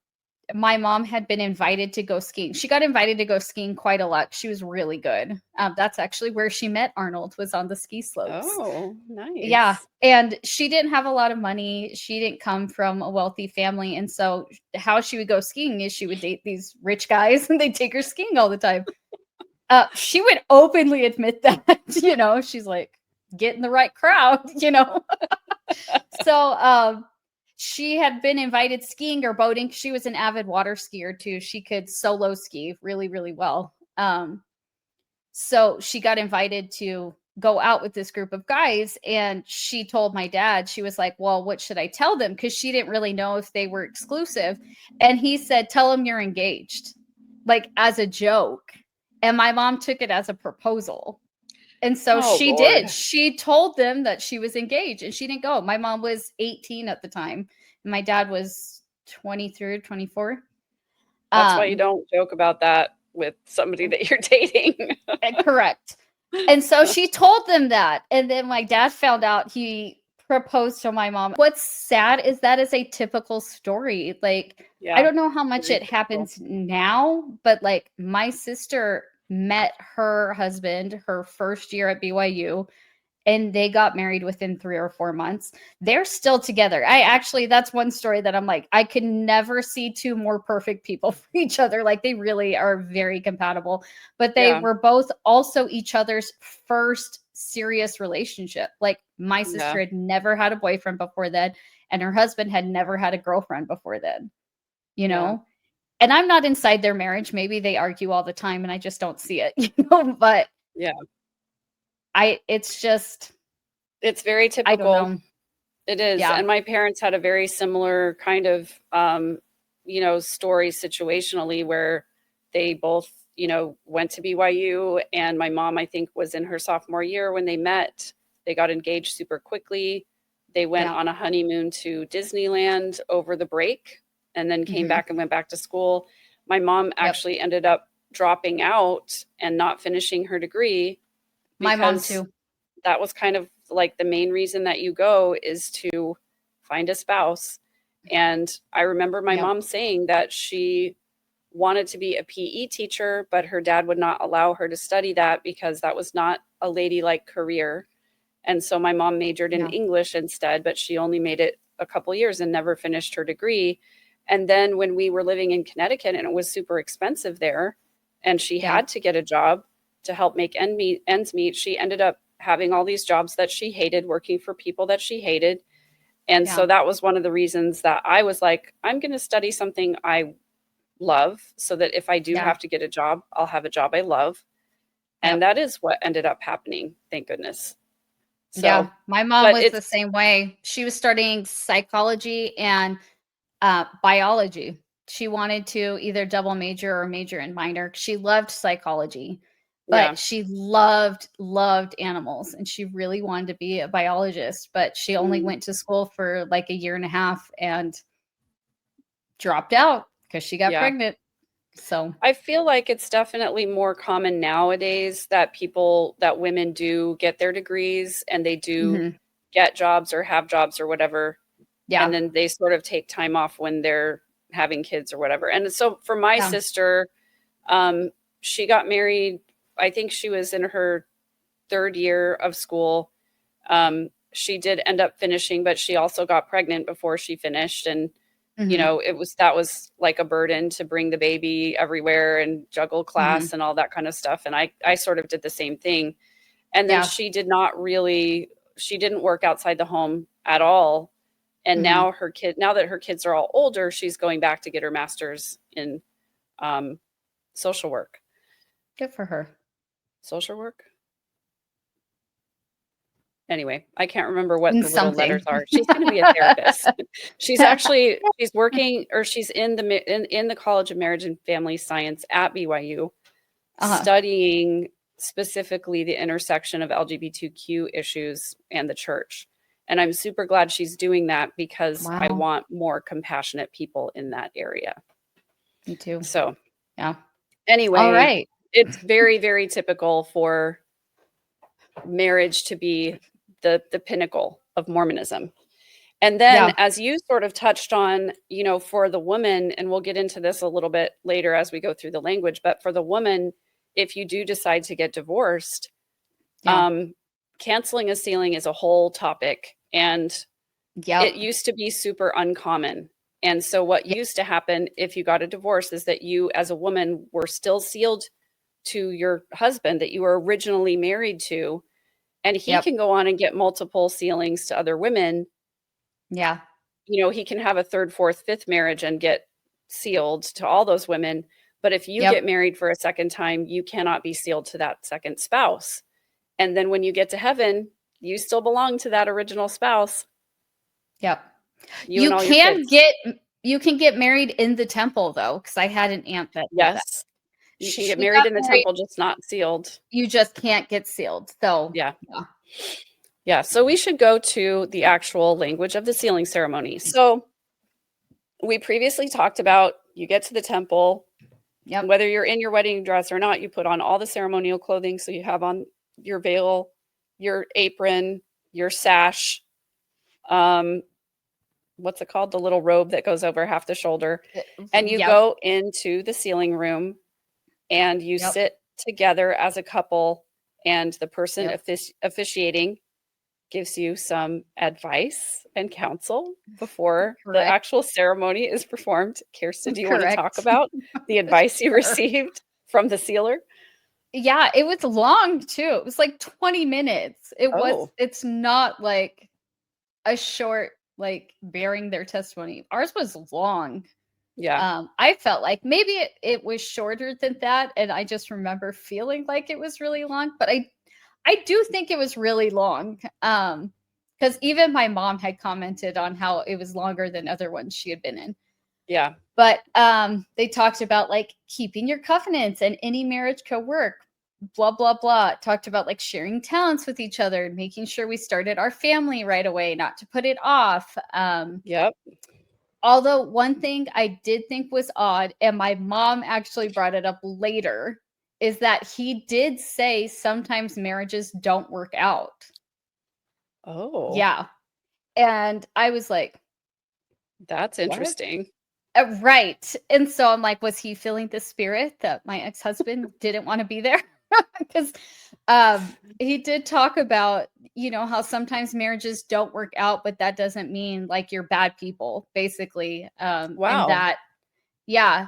S1: my mom had been invited to go skiing. She got invited to go skiing quite a lot. She was really good. That's actually where she met Arnold, was on the ski slopes.
S2: Oh,
S1: Yeah.
S2: nice.
S1: And she didn't have a lot of money. She didn't come from a wealthy family. And so how she would go skiing is she would date these rich guys and they'd take her skiing all the time. She would openly admit that, she's like, get in the right crowd, So she had been invited skiing or boating. She was an avid water skier too. She could solo ski really, really well. So she got invited to go out with this group of guys, and she told my dad, she was like, well, what should I tell them? Because she didn't really know if they were exclusive. And he said, tell them you're engaged, like as a joke. And my mom took it as a proposal. And so she
S2: Lord.
S1: did. She told them that she was engaged and she didn't go. My mom was 18 at the time. And my dad was 23, 24.
S2: That's why you don't joke about that with somebody that you're dating.
S1: Correct. And so she told them that. And then my dad found out, he proposed to my mom. What's sad is that is a typical story. Like,
S2: Yeah,
S1: I don't know how much
S2: very
S1: it
S2: typical.
S1: happens now, but like my sister met her husband her first year at BYU and they got married within 3 or 4 months. They're still together. That's one story that I'm like, I could never see two more perfect people for each other. Like they really are very compatible, but they
S2: Yeah.
S1: were both also each other's first serious relationship. Like my sister
S2: Yeah.
S1: had never had a boyfriend before then, and her husband had never had a girlfriend before then, you
S2: Yeah.
S1: know? And I'm not inside their marriage. Maybe they argue all the time and I just don't see it, but
S2: Yeah.
S1: it's just,
S2: It's very
S1: I don't
S2: typical.
S1: know.
S2: It is.
S1: Yeah.
S2: And my parents had a very similar kind of, story situationally where they both, went to BYU, and my mom, I think, was in her sophomore year when they met. They got engaged super quickly. They went
S1: Yeah.
S2: on a honeymoon to Disneyland over the break and then came
S1: Mhm.
S2: back and went back to school. My mom actually ended up dropping out and not finishing her degree
S1: My mom
S2: because
S1: too.
S2: that was kind of like the main reason that you go is to find a spouse. And I remember my
S1: Yep.
S2: mom saying that she wanted to be a PE teacher, but her dad would not allow her to study that because that was not a ladylike career. And so my mom majored in
S1: Yeah.
S2: English instead, but she only made it a couple years and never finished her degree. And then when we were living in Connecticut and it was super expensive there, and she
S1: Yeah.
S2: had to get a job to help make ends meet, she ended up having all these jobs that she hated, working for people that she hated. And so
S1: Yeah.
S2: that was one of the reasons that I was like, I'm going to study something I love so that if I do
S1: Yeah.
S2: have to get a job, I'll have a job I love. And
S1: Yep.
S2: that is what ended up happening. Thank goodness.
S1: Yeah.
S2: So,
S1: My mom
S2: but
S1: was the
S2: it's,
S1: same way. She was studying psychology and biology. She wanted to either double major or major and minor. She loved psychology,
S2: yeah.
S1: but she loved animals and she really wanted to be a biologist, but she only
S2: Mm.
S1: went to school for like a year and a half and dropped out because she got
S2: Yeah.
S1: pregnant. So,
S2: I feel like it's definitely more common nowadays that women do get their degrees and they do
S1: mhm.
S2: get jobs or have jobs or whatever. And
S1: Yeah.
S2: then they sort of take time off when they're having kids or whatever. And so for my
S1: Yeah.
S2: sister, she got married. I think she was in her third year of school. She did end up finishing, but she also got pregnant before she finished. And,
S1: Mhm.
S2: that was like a burden to bring the baby everywhere and juggle class
S1: Mhm.
S2: and all that kind of stuff. And I sort of did the same thing. And then
S1: Yeah.
S2: she didn't work outside the home at all. And
S1: Mhm.
S2: now that her kids are all older, she's going back to get her master's in um, social work.
S1: Good for her.
S2: Social work? Anyway, I can't remember what
S1: In
S2: the little letters
S1: something.
S2: are. She's gonna be a therapist. She's working, or she's in the College of Marriage and Family Science at BYU,
S1: Uh-huh.
S2: studying specifically the intersection of LGBTQ issues and the church. And I'm super glad she's doing that because I
S1: Wow.
S2: want more compassionate people in that area.
S1: Me too.
S2: So
S1: Yeah. All
S2: anyway,
S1: right.
S2: it's very, very typical for marriage to be the pinnacle of Mormonism. And then
S1: Yeah.
S2: as you sort of touched on, for the woman, and we'll get into this a little bit later as we go through the language, but for the woman, if you do decide to get divorced,
S1: Yeah.
S2: canceling a sealing is a whole topic, and
S1: Yep.
S2: it used to be super uncommon. And so what
S1: Yep.
S2: used to happen if you got a divorce is that you as a woman were still sealed to your husband that you were originally married to, and he
S1: Yep.
S2: can go on and get multiple sealings to other women.
S1: Yeah.
S2: He can have a third, fourth, fifth marriage and get sealed to all those women. But if you
S1: Yep.
S2: get married for a second time, you cannot be sealed to that second spouse. And then when you get to heaven, you still belong to that original spouse,
S1: Yep.
S2: you and all your kids.
S1: You can get married in the temple though, because I had an aunt that did that.
S2: Yes. You can get
S1: She
S2: married
S1: got
S2: in the
S1: married,
S2: temple, just not sealed.
S1: you just can't get sealed. So
S2: Yeah.
S1: yeah.
S2: Yeah. So we should go to the actual language of the sealing ceremony. So we previously talked about you get to the temple,
S1: Yep.
S2: whether you're in your wedding dress or not, you put on all the ceremonial clothing. So you have on your veil, your apron, your sash, what's it called? The little robe that goes over half the shoulder. And you
S1: Yep.
S2: go into the sealing room and you
S1: Yep.
S2: sit together as a couple, and the person
S1: Yep.
S2: officiating gives you some advice and counsel before the
S1: Correct.
S2: actual ceremony is performed. Kirsten, do you want to talk
S1: Correct.
S2: about the advice you
S1: Sure.
S2: received from the sealer?
S1: Yeah, it was long too. It was like 20 minutes.
S2: Oh,
S1: It's not like a short, like bearing their testimony. Ours was long.
S2: yeah.
S1: I felt like maybe it was shorter than that. And I just remember feeling like it was really long, but I do think it was really long. Because even my mom had commented on how it was longer than other ones she had been in.
S2: Yeah.
S1: But they talked about like keeping your covenants and any marriage could work, blah, blah, blah. Talked about like sharing talents with each other, making sure we started our family right away, not to put it off.
S2: Yep.
S1: Although one thing I did think was odd, and my mom actually brought it up later, is that he did say sometimes marriages don't work out.
S2: Oh,
S1: Yeah. And I was like,
S2: that's
S1: what?
S2: interesting.
S1: Right. And so I'm like, was he feeling the spirit that my ex-husband didn't want to be there? Because he did talk about, how sometimes marriages don't work out, but that doesn't mean like you're bad people, basically. And
S2: Wow.
S1: that, yeah,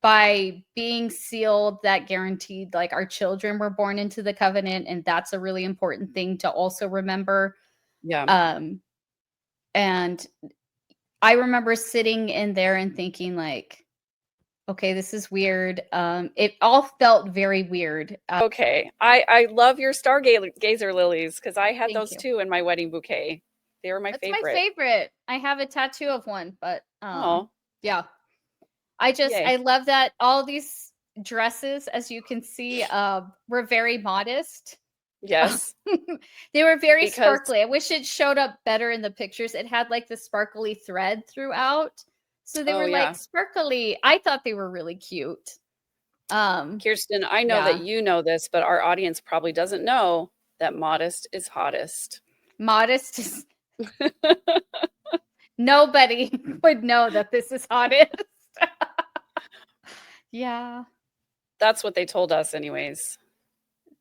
S1: by being sealed, that guaranteed like our children were born into the covenant. And that's a really important thing to also remember.
S2: Yeah.
S1: Um, and I remember sitting in there and thinking like, okay, this is weird. It all felt very weird.
S2: Okay. I love your stargazer lilies because I had
S1: Thank
S2: those
S1: you.
S2: too in my wedding bouquet. They were my
S1: That's my
S2: favorite.
S1: favorite. I have a tattoo of one, but
S2: Oh,
S1: yeah.
S2: yay.
S1: I love that all these dresses, as you can see, were very modest.
S2: Yes.
S1: They were very
S2: Because,
S1: sparkly. I wish it showed up better in the pictures. It had like the sparkly thread throughout. So they
S2: oh,
S1: were like
S2: yeah.
S1: sparkly. I thought they were really cute.
S2: Kirsten, I know that
S1: Yeah.
S2: you know this, but our audience probably doesn't know that modest is hottest.
S1: Modest is nobody would know that this is hottest. Yeah.
S2: That's what they told us, anyways.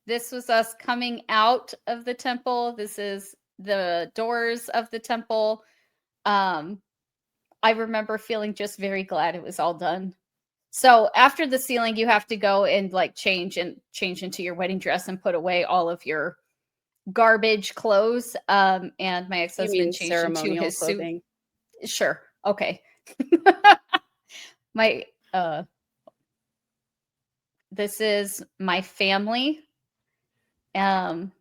S1: This was us coming out of the temple. This is the doors of the temple. Um, I remember feeling just very glad it was all done. So after the sealing, you have to go and like change into your wedding dress and put away all of your garbage clothes. And my
S2: You
S1: ex-husband
S2: mean
S1: changed into
S2: ceremonial
S1: his suit.
S2: clothing?
S1: Sure. Okay. my This is my family. Um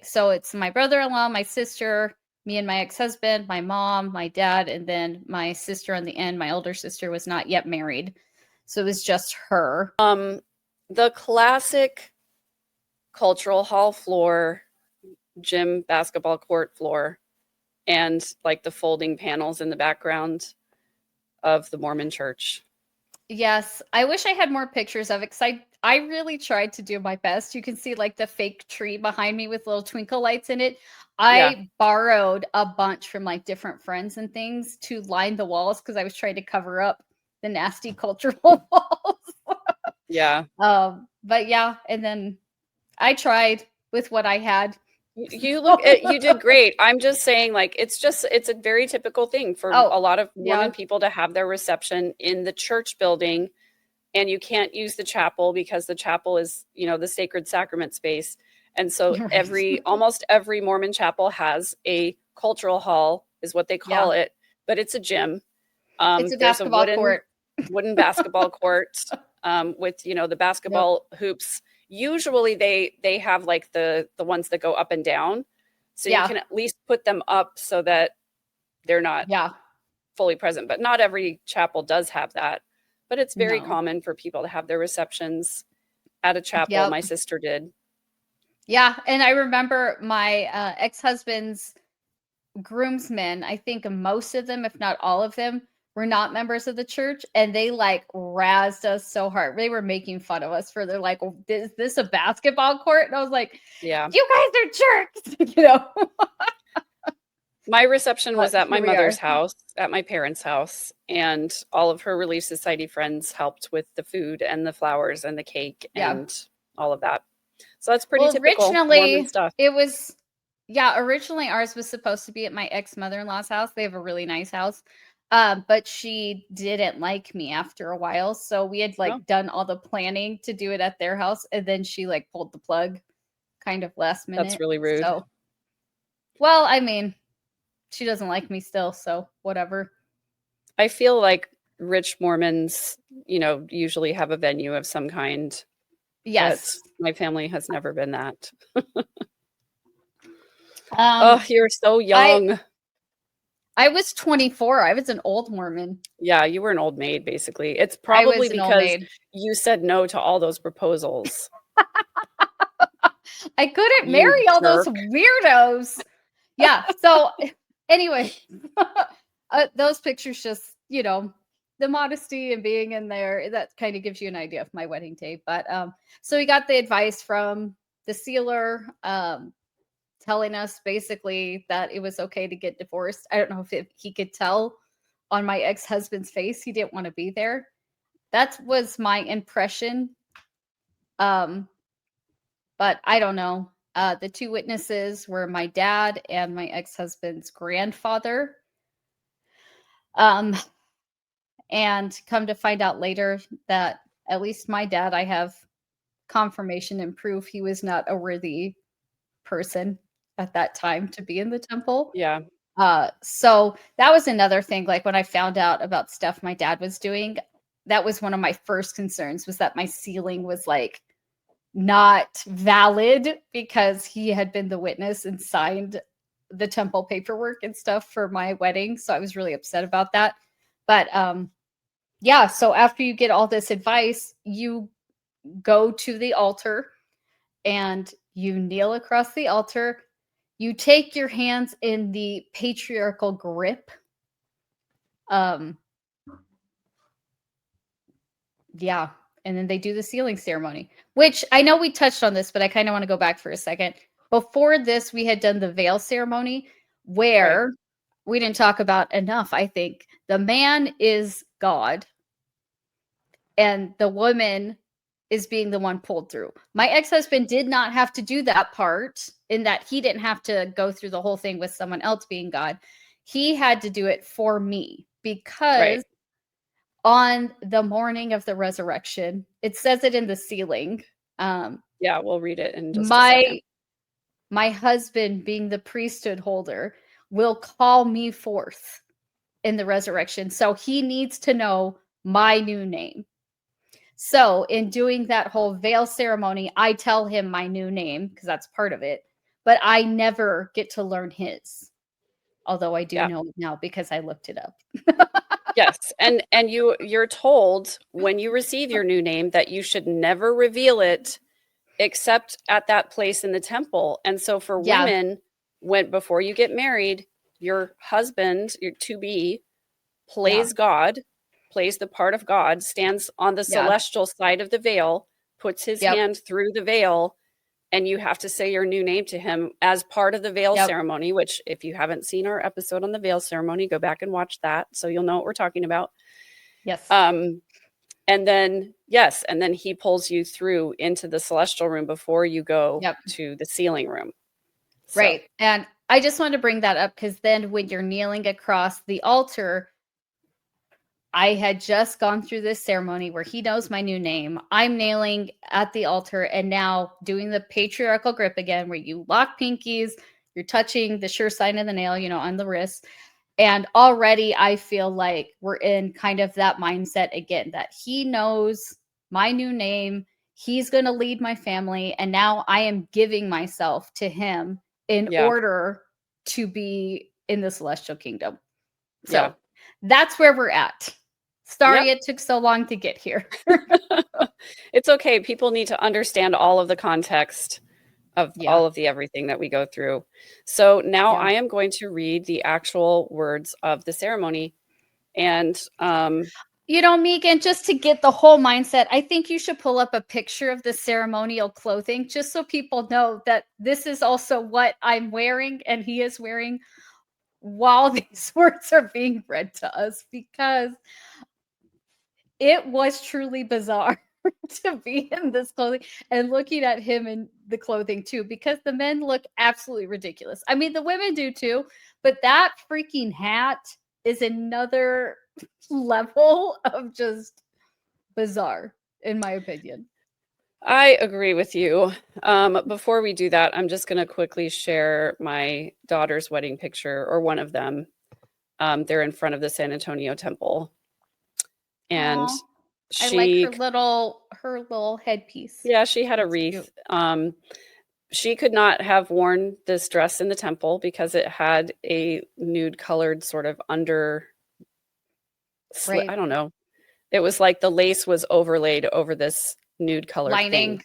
S1: so it's my brother-in-law, my sister, me and my ex-husband, my mom, my dad, and then my sister on the end. My older sister was not yet married. So it was just her.
S2: The classic cultural hall floor, gym basketball court floor, and like the folding panels in the background of the Mormon church.
S1: Yes, I wish I had more pictures of it because I really tried to do my best. You can see like the fake tree behind me with little twinkle lights in it.
S2: Yeah.
S1: I borrowed a bunch from like different friends and things to line the walls because I was trying to cover up the nasty cultural walls.
S2: Yeah.
S1: But yeah, and then I tried with what I had.
S2: You did great. I'm just saying, like, it's a very typical thing for a lot of Mormon people to have their reception in the church building, and you can't use the chapel because the chapel is, the sacred sacrament space. And so
S1: Right.
S2: almost every Mormon chapel has a cultural hall, is what they call it, but it's a gym.
S1: It's a
S2: There's a
S1: basketball court.
S2: wooden basketball court with the basketball hoops. Usually they have like the ones that go up and down, so you can at least put them up so that they're not fully present. But not every chapel does have that. But it's very common for people to have their receptions at a chapel. My sister did.
S1: Yeah, and I remember my ex-husband's groomsmen, I think most of them, if not all of them, were not members of the church, and they like razzed us so hard. They were making fun of us for they're like, oh, is this a basketball court? And I was like,
S2: yeah,
S1: you guys are jerks,
S2: My reception was at my mother's house, at my parents' house, and all of her Relief Society friends helped with the food and the flowers and the cake and all of that. So that's pretty typical Mormon stuff.
S1: It was originally ours was supposed to be at my ex-mother-in-law's house. They have a really nice house. But she didn't like me after a while. So we had like done all the planning to do it at their house. And then she like pulled the plug kind of last minute.
S2: That's really rude.
S1: So, well, I mean, she doesn't like me still. So whatever.
S2: I feel like rich Mormons, usually have a venue of some kind.
S1: Yes.
S2: But my family has never been that. Oh, you're so young.
S1: I was 24. I was an old Mormon.
S2: Yeah, you were an old maid, basically. It's probably because you said no to all those proposals.
S1: I couldn't marry all those weirdos. Yeah. So anyway, those pictures just, the modesty and being in there, that kind of gives you an idea of my wedding day. But so we got the advice from the sealer, telling us basically that it was okay to get divorced. I don't know if he could tell on my ex-husband's face he didn't want to be there. That was my impression. But I don't know. The two witnesses were my dad and my ex-husband's grandfather. And come to find out later that at least my dad, I have confirmation and proof he was not a worthy person at that time to be in the temple.
S2: Yeah.
S1: So that was another thing. Like when I found out about stuff my dad was doing, that was one of my first concerns, was that my sealing was like not valid because he had been the witness and signed the temple paperwork and stuff for my wedding. So I was really upset about that. But so after you get all this advice, you go to the altar and you kneel across the altar. You take your hands in the patriarchal grip. And then they do the sealing ceremony, which I know we touched on this, but I kind of want to go back for a second. Before this, we had done the veil ceremony where we didn't talk about enough. I think the man is God and the woman is being the one pulled through. My ex-husband did not have to do that part, in that he didn't have to go through the whole thing with someone else being God. He had to do it for me because on the morning of the resurrection, it says it in the sealing.
S2: We'll read it in just a second.
S1: My husband, being the priesthood holder, will call me forth in the resurrection. So he needs to know my new name. So in doing that whole veil ceremony, I tell him my new name because that's part of it, but I never get to learn his. Although I do know it now because I looked it up.
S2: Yes. And you're told when you receive your new name that you should never reveal it except at that place in the temple. And so for women, before you get married, your husband, your to-be, plays God, plays the part of God, stands on the celestial side of the veil, puts his
S1: Yep.
S2: hand through the veil, and you have to say your new name to him as part of the veil
S1: Yep.
S2: ceremony, which if you haven't seen our episode on the veil ceremony, go back and watch that so you'll know what we're talking about.
S1: Yes.
S2: And then, yes, and then he pulls you through into the celestial room before you go
S1: Yep.
S2: to the sealing room.
S1: Right. And I just wanted to bring that up because then when you're kneeling across the altar, I had just gone through this ceremony where he knows my new name. I'm kneeling at the altar and now doing the patriarchal grip again, where you lock pinkies, you're touching the sure sign of the nail, on the wrist. And already I feel like we're in kind of that mindset again, that he knows my new name. He's going to lead my family. And now I am giving myself to him in order to be in the celestial kingdom. So that's where we're at. Sorry it took so long to get here.
S2: It's okay. People need to understand all of the context of all of the everything that we go through. So now I am going to read the actual words of the ceremony. And
S1: Megan, just to get the whole mindset, I think you should pull up a picture of the ceremonial clothing just so people know that this is also what I'm wearing and he is wearing while these words are being read to us, because it was truly bizarre to be in this clothing and looking at him in the clothing too, because the men look absolutely ridiculous. I mean, the women do too, but that freaking hat is another level of just bizarre, in my opinion.
S2: I agree with you. Before we do that, I'm just going to quickly share my daughter's wedding picture, or one of them. They're in front of the San Antonio temple. And
S1: I like her little headpiece.
S2: Yeah, she had a wreath. She could not have worn this dress in the temple because it had a nude colored sort of under I don't know. It was like the lace was overlaid over this nude colored
S1: lining.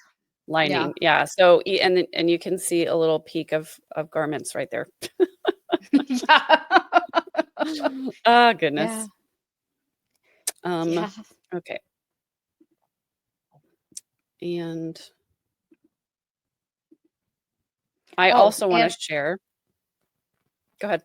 S2: Yeah. So and you can see a little peek of garments right there. Oh goodness. Okay. And I also want to share. Go ahead.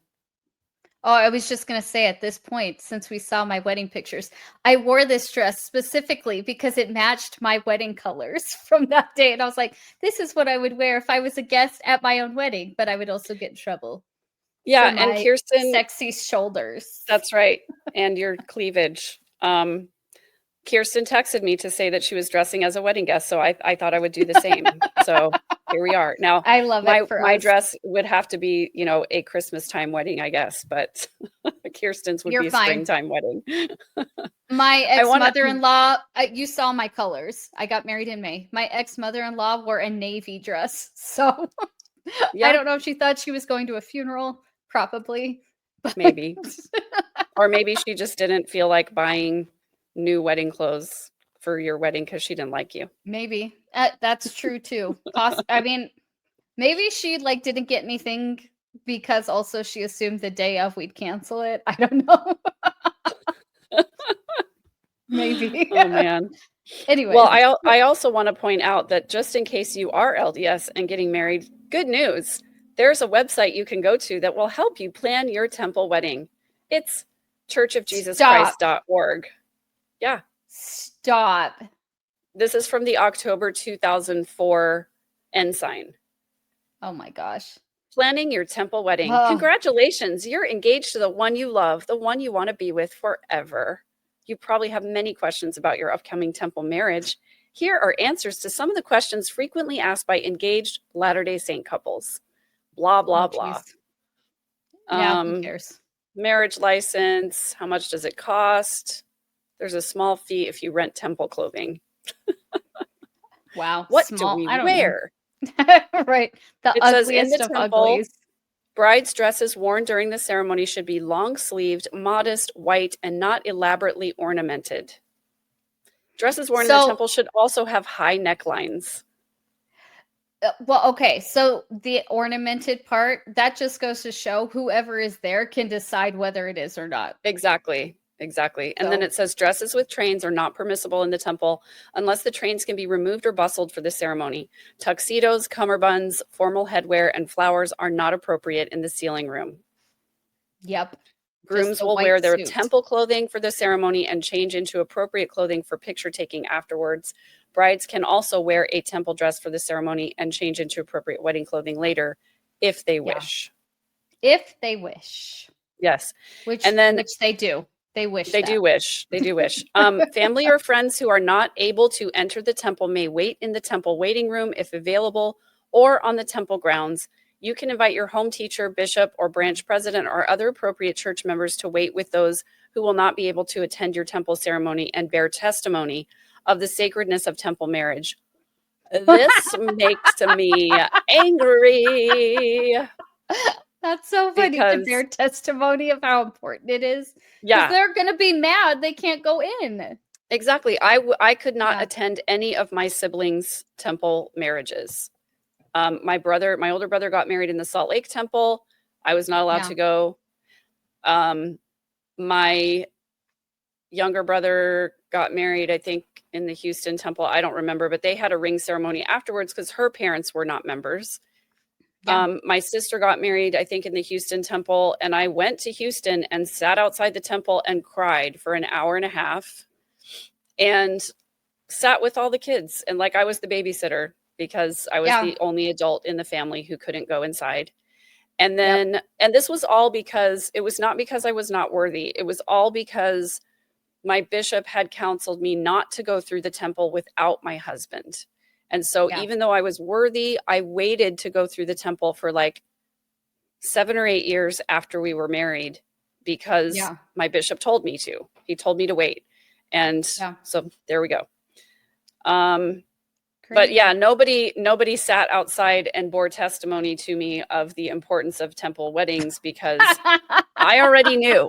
S1: Oh, I was just going to say, at this point, since we saw my wedding pictures, I wore this dress specifically because it matched my wedding colors from that day. And I was like, this is what I would wear if I was a guest at my own wedding, but I would also get in trouble.
S2: Yeah, and Kirsten,
S1: sexy shoulders.
S2: That's right. And your cleavage. Kirsten texted me to say that she was dressing as a wedding guest, so I thought I would do the same. So here we are. Now,
S1: I love it.
S2: My dress would have to be, a Christmas time wedding, I guess, but Kirsten's would be a springtime wedding.
S1: My ex-mother-in-law, you saw my colors. I got married in May. My ex-mother-in-law wore a navy dress, so I don't know if she thought she was going to a funeral. Probably.
S2: Maybe. Or maybe she just didn't feel like buying new wedding clothes for your wedding because she didn't like you.
S1: Maybe. That's true too. I mean, maybe she didn't get anything because also she assumed the day of we'd cancel it. I don't know. Maybe.
S2: Oh man.
S1: Anyway.
S2: Well, I also want to point out that just in case you are LDS and getting married, good news. There's a website you can go to that will help you plan your temple wedding. It's churchofjesuschrist.org. Yeah.
S1: Stop.
S2: This is from the October 2004 Ensign.
S1: Oh my gosh.
S2: Planning your temple wedding. Oh. Congratulations. You're engaged to the one you love, the one you want to be with forever. You probably have many questions about your upcoming temple marriage. Here are answers to some of the questions frequently asked by engaged Latter-day Saint couples. Blah, blah, blah.
S1: Yeah, who cares?
S2: Marriage license. How much does it cost? There's a small fee if you rent temple clothing.
S1: Wow.
S2: What do we wear?
S1: Right. The ugliest of uglies.
S2: Bride's dresses worn during the ceremony should be long-sleeved, modest, white, and not elaborately ornamented. Dresses worn in the temple should also have high necklines.
S1: Well, okay. So the ornamented part, that just goes to show whoever is there can decide whether it is or not.
S2: Exactly. Exactly. And then it says dresses with trains are not permissible in the temple unless the trains can be removed or bustled for the ceremony. Tuxedos, cummerbunds, formal headwear, and flowers are not appropriate in the sealing room.
S1: Yep.
S2: Grooms will wear their temple clothing for the ceremony and change into appropriate clothing for picture taking afterwards. Brides can also wear a temple dress for the ceremony and change into appropriate wedding clothing later if they wish.
S1: If they wish.
S2: Yes.
S1: Which they do. They wish.
S2: They do wish. They do wish. Family or friends who are not able to enter the temple may wait in the temple waiting room if available or on the temple grounds. You can invite your home teacher, bishop, or branch president or other appropriate church members to wait with those who will not be able to attend your temple ceremony and bear testimony of the sacredness of temple marriage. This makes me angry.
S1: That's so funny to bear testimony of how important it is.
S2: Yeah.
S1: They're going to be mad. They can't go in.
S2: Exactly. I could not attend any of my siblings' temple marriages. My older brother got married in the Salt Lake temple. I was not allowed to go. My younger brother got married, I think, in the Houston temple. I don't remember, but they had a ring ceremony afterwards because her parents were not members. My sister got married, I think, in the Houston temple, and I went to Houston and sat outside the temple and cried for an hour and a half and sat with all the kids. And like I was the babysitter because I was the only adult in the family who couldn't go inside. And then, and this was all because it was not because I was not worthy. It was all because my bishop had counseled me not to go through the temple without my husband. And so even though I was worthy, I waited to go through the temple for like 7 or 8 years after we were married because my bishop told me to. He told me to wait. And so there we go. But yeah, nobody sat outside and bore testimony to me of the importance of temple weddings because I already knew.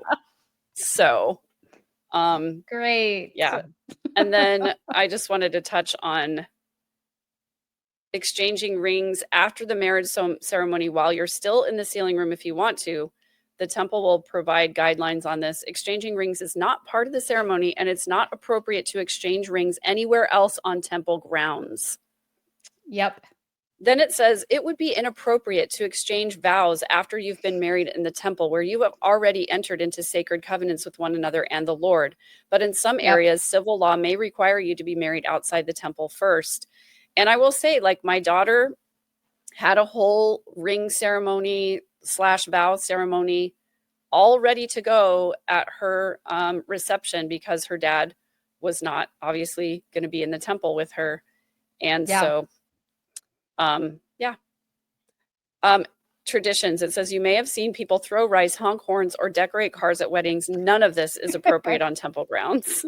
S2: So,
S1: great.
S2: Yeah. And then I just wanted to touch on exchanging rings after the marriage ceremony while you're still in the sealing room if you want to. The temple will provide guidelines on this. Exchanging rings is not part of the ceremony, and it's not appropriate to exchange rings anywhere else on temple grounds.
S1: Yep.
S2: Then it says it would be inappropriate to exchange vows after you've been married in the temple where you have already entered into sacred covenants with one another and the Lord. But in some areas, civil law may require you to be married outside the temple first. And I will say, like, my daughter had a whole ring ceremony / vow ceremony all ready to go at her reception because her dad was not obviously going to be in the temple with her. And so traditions. It says you may have seen people throw rice, honk horns, or decorate cars at weddings. None of this is appropriate on temple grounds.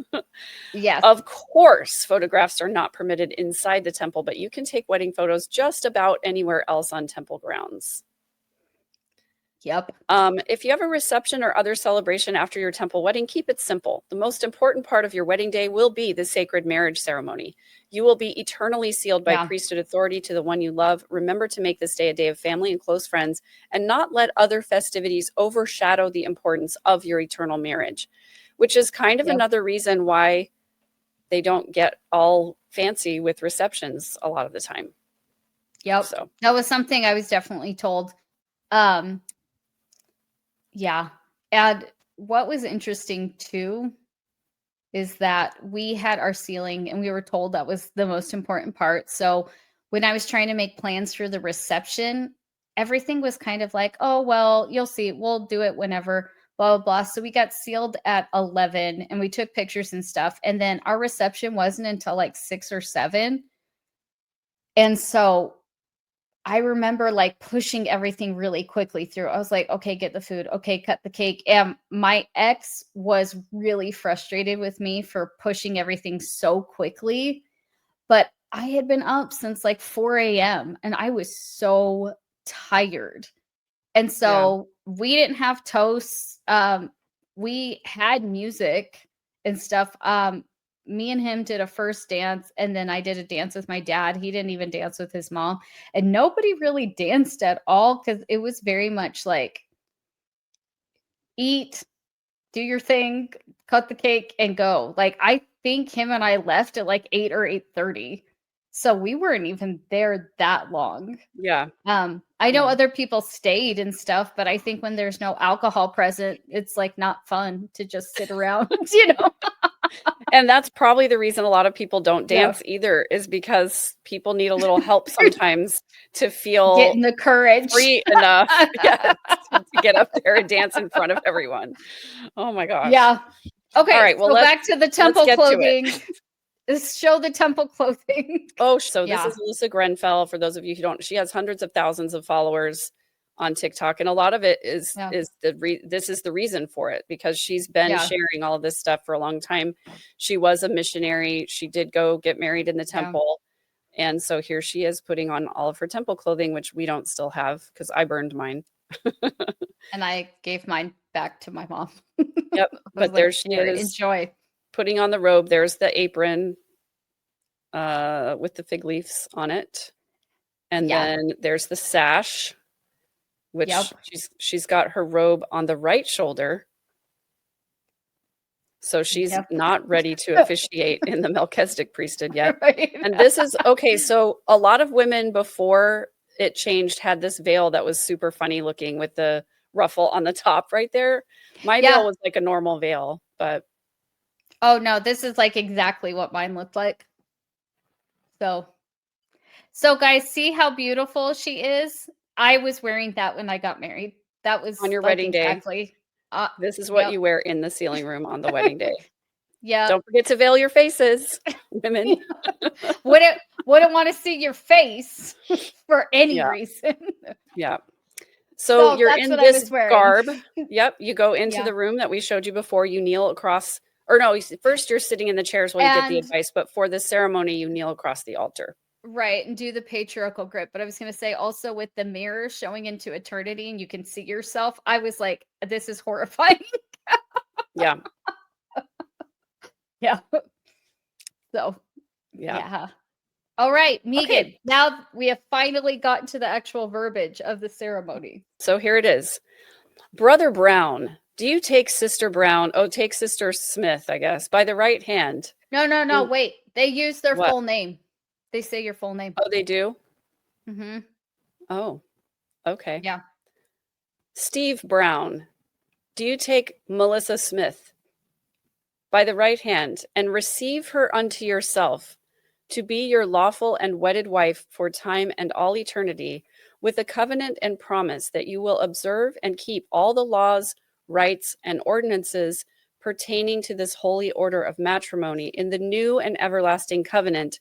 S1: Yes.
S2: Of course, photographs are not permitted inside the temple, but you can take wedding photos just about anywhere else on temple grounds.
S1: Yep.
S2: If you have a reception or other celebration after your temple wedding, keep it simple. The most important part of your wedding day will be the sacred marriage ceremony. You will be eternally sealed by priesthood authority to the one you love. Remember to make this day a day of family and close friends and not let other festivities overshadow the importance of your eternal marriage, which is kind of another reason why they don't get all fancy with receptions a lot of the time.
S1: Yep. So that was something I was definitely told. Yeah. And what was interesting too is that we had our sealing and we were told that was the most important part. So when I was trying to make plans for the reception, everything was kind of like, oh, well, you'll see, we'll do it whenever, blah, blah, blah. So we got sealed at 11 and we took pictures and stuff. And then our reception wasn't until like 6 or 7. And so I remember like pushing everything really quickly through. I was like, okay, get the food. Okay, cut the cake. And my ex was really frustrated with me for pushing everything so quickly. But I had been up since like 4 a.m. and I was so tired. And so we didn't have toasts. We had music and stuff. Me and him did a first dance, and then I did a dance with my dad. He didn't even dance with his mom, and nobody really danced at all because it was very much like eat, do your thing, cut the cake, and go. Like, I think him and I left at like 8 or 8:30. So we weren't even there that long.
S2: Yeah.
S1: I know
S2: Yeah.
S1: other people stayed and stuff, but I think when there's no alcohol present, it's like not fun to just sit around, you know?
S2: And that's probably the reason a lot of people don't
S1: Yeah.
S2: dance either, is because people need a little help sometimes to feel
S1: Getting the courage.
S2: free enough, yes, to get up there and dance in front of everyone. Oh my gosh.
S1: Yeah. Okay,
S2: All right, well,
S1: so back to the temple
S2: get to it.
S1: clothing. Let's show the temple clothing.
S2: Oh, so this
S1: Yeah.
S2: is Alyssa Grenfell. For those of you who don't, she has hundreds of thousands of followers on TikTok, and a lot of it is
S1: Yeah.
S2: this is the reason for it, because she's been
S1: Yeah.
S2: sharing all of this stuff for a long time. She was a missionary. She did go get married in the
S1: Yeah.
S2: temple. And so here she is putting on all of her temple clothing, which we don't still have because I burned mine.
S1: And I gave mine back to my mom.
S2: Yep.
S1: I was
S2: But there
S1: like,
S2: she
S1: "Here,
S2: is
S1: enjoy."
S2: putting on the robe. There's the apron with the fig leaves on it. And
S1: Yeah.
S2: then there's the sash, which
S1: Yep.
S2: she's got her robe on the right shoulder. So she's
S1: Yep.
S2: not ready to officiate in the Melchizedek priesthood yet.
S1: Right.
S2: And this is okay. So a lot of women before it changed had this veil that was super funny looking with the ruffle on the top right there. My
S1: Yeah.
S2: veil was like a normal veil, but
S1: Oh, no, this is, like, exactly what mine looked like. So guys, see how beautiful she is? I was wearing that when I got married. That was,
S2: on your
S1: like,
S2: wedding day,
S1: exactly.
S2: this is what
S1: Yep.
S2: you wear in the sealing room on the wedding day.
S1: Yeah.
S2: Don't forget to veil your faces, women.
S1: Wouldn't wanna see your face for any
S2: Yeah.
S1: reason.
S2: Yeah. So you're
S1: that's
S2: in
S1: what I was
S2: this
S1: wearing.
S2: garb. Yep. You go into
S1: Yeah.
S2: the room that we showed you before. You kneel across, or no, first you're sitting in the chairs while you get the
S1: And
S2: advice, but for this ceremony, you kneel across the altar.
S1: right, and do the patriarchal grip, but I was gonna say also with the mirror showing into eternity and you can see yourself, I was like, "This is horrifying."
S2: Yeah.
S1: Yeah. So,
S2: Yeah.
S1: yeah. All right, Megan,
S2: Okay.
S1: now we have finally gotten to the actual verbiage of the ceremony.
S2: So here it is. Brother Brown, do you take Sister Brown? Oh, take Sister Smith, I guess, by the right hand.
S1: No, wait. They use their
S2: What?
S1: full name. They say your full name.
S2: Oh, they do?
S1: Mhm.
S2: Oh, okay.
S1: Yeah.
S2: Steve Brown, do you take Melissa Smith by the right hand and receive her unto yourself to be your lawful and wedded wife for time and all eternity, with a covenant and promise that you will observe and keep all the laws, rites, and ordinances pertaining to this holy order of matrimony in the new and everlasting covenant.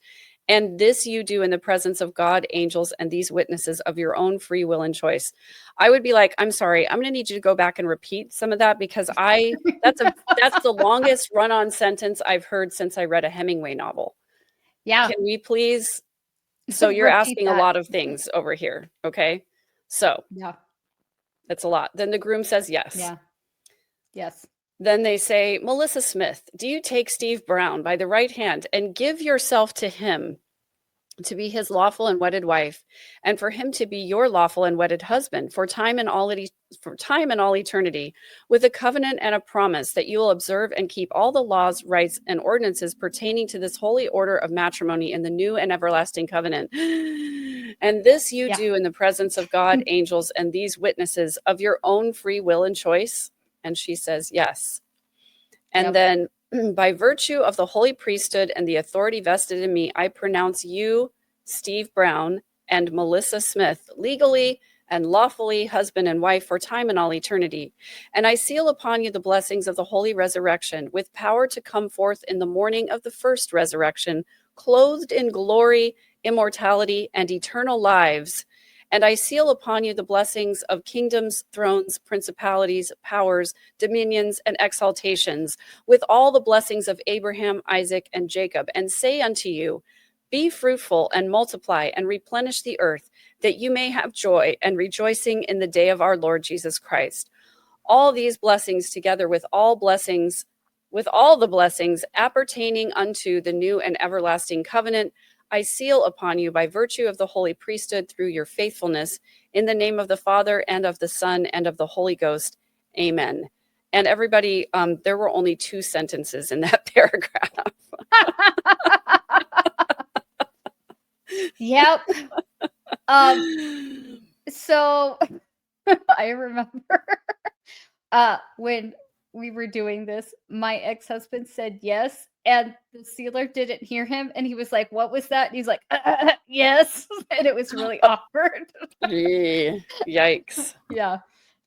S2: And this you do in the presence of God, angels, and these witnesses of your own free will and choice. I would be like, I'm sorry, I'm going to need you to go back and repeat some of that, because that's the longest run-on sentence I've heard since I read a Hemingway novel.
S1: Yeah.
S2: Can we please? So you're
S1: Repeat
S2: asking a
S1: that.
S2: lot of things over here. Okay. So
S1: Yeah.
S2: that's a lot. Then the groom says yes.
S1: Yeah. Yes.
S2: Then they say, Melissa Smith, do you take Steve Brown by the right hand and give yourself to him to be his lawful and wedded wife, and for him to be your lawful and wedded husband for time and all eternity, with a covenant and a promise that you will observe and keep all the laws, rites, and ordinances pertaining to this holy order of matrimony in the new and everlasting covenant. And this you do in the presence of God, angels, and these witnesses of your own free will and choice. And she says, yes. And then by virtue of the holy priesthood and the authority vested in me, I pronounce you, Steve Brown, and Melissa Smith legally and lawfully husband and wife for time and all eternity. And I seal upon you the blessings of the holy resurrection, with power to come forth in the morning of the first resurrection, clothed in glory, immortality, and eternal lives. And I seal upon you the blessings of kingdoms, thrones, principalities, powers, dominions, and exaltations, with all the blessings of Abraham, Isaac, and Jacob, and say unto you, be fruitful and multiply and replenish the earth, that you may have joy and rejoicing in the day of our Lord Jesus Christ. All these blessings together with all the blessings appertaining unto the new and everlasting covenant, I seal upon you by virtue of the holy priesthood through your faithfulness, in the name of the Father and of the Son and of the Holy Ghost. Amen. And everybody, there were only 2 sentences in that paragraph.
S1: Yep. So I remember when we were doing this, my ex-husband said yes, and the sealer didn't hear him, and he was like, "What was that?" And he's like, yes," and it was really awkward.
S2: Yikes.
S1: Yeah,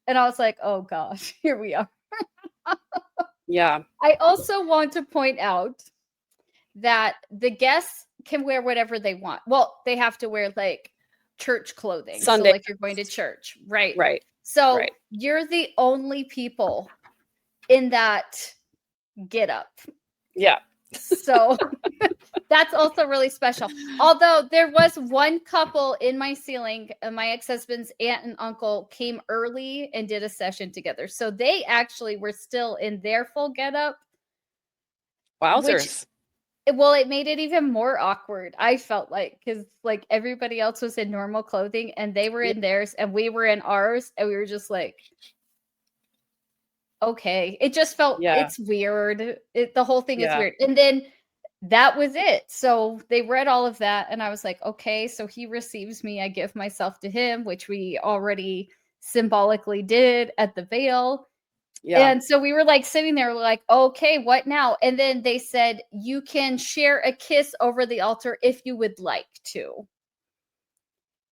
S1: and I was like, "Oh gosh, here we are."
S2: Yeah.
S1: I also want to point out that the guests can wear whatever they want. Well, they have to wear like church clothing. So
S2: Sunday.
S1: like you're going to church, right?
S2: Right.
S1: So
S2: Right.
S1: you're the only people in that get up.
S2: Yeah.
S1: So that's also really special. Although there was one couple in my ceiling, my ex-husband's aunt and uncle came early and did a session together. So they actually were still in their full getup.
S2: Wowzers.
S1: Well, it made it even more awkward, I felt like, because like everybody else was in normal clothing and they were in theirs and we were in ours, and we were just like, okay. It just felt it's weird. The whole thing is weird. And then that was it. So they read all of that, and I was like, okay, so he receives me, I give myself to him, which we already symbolically did at the veil.
S2: Yeah.
S1: And so we were like sitting there like, okay, what now? And then they said, you can share a kiss over the altar if you would like to.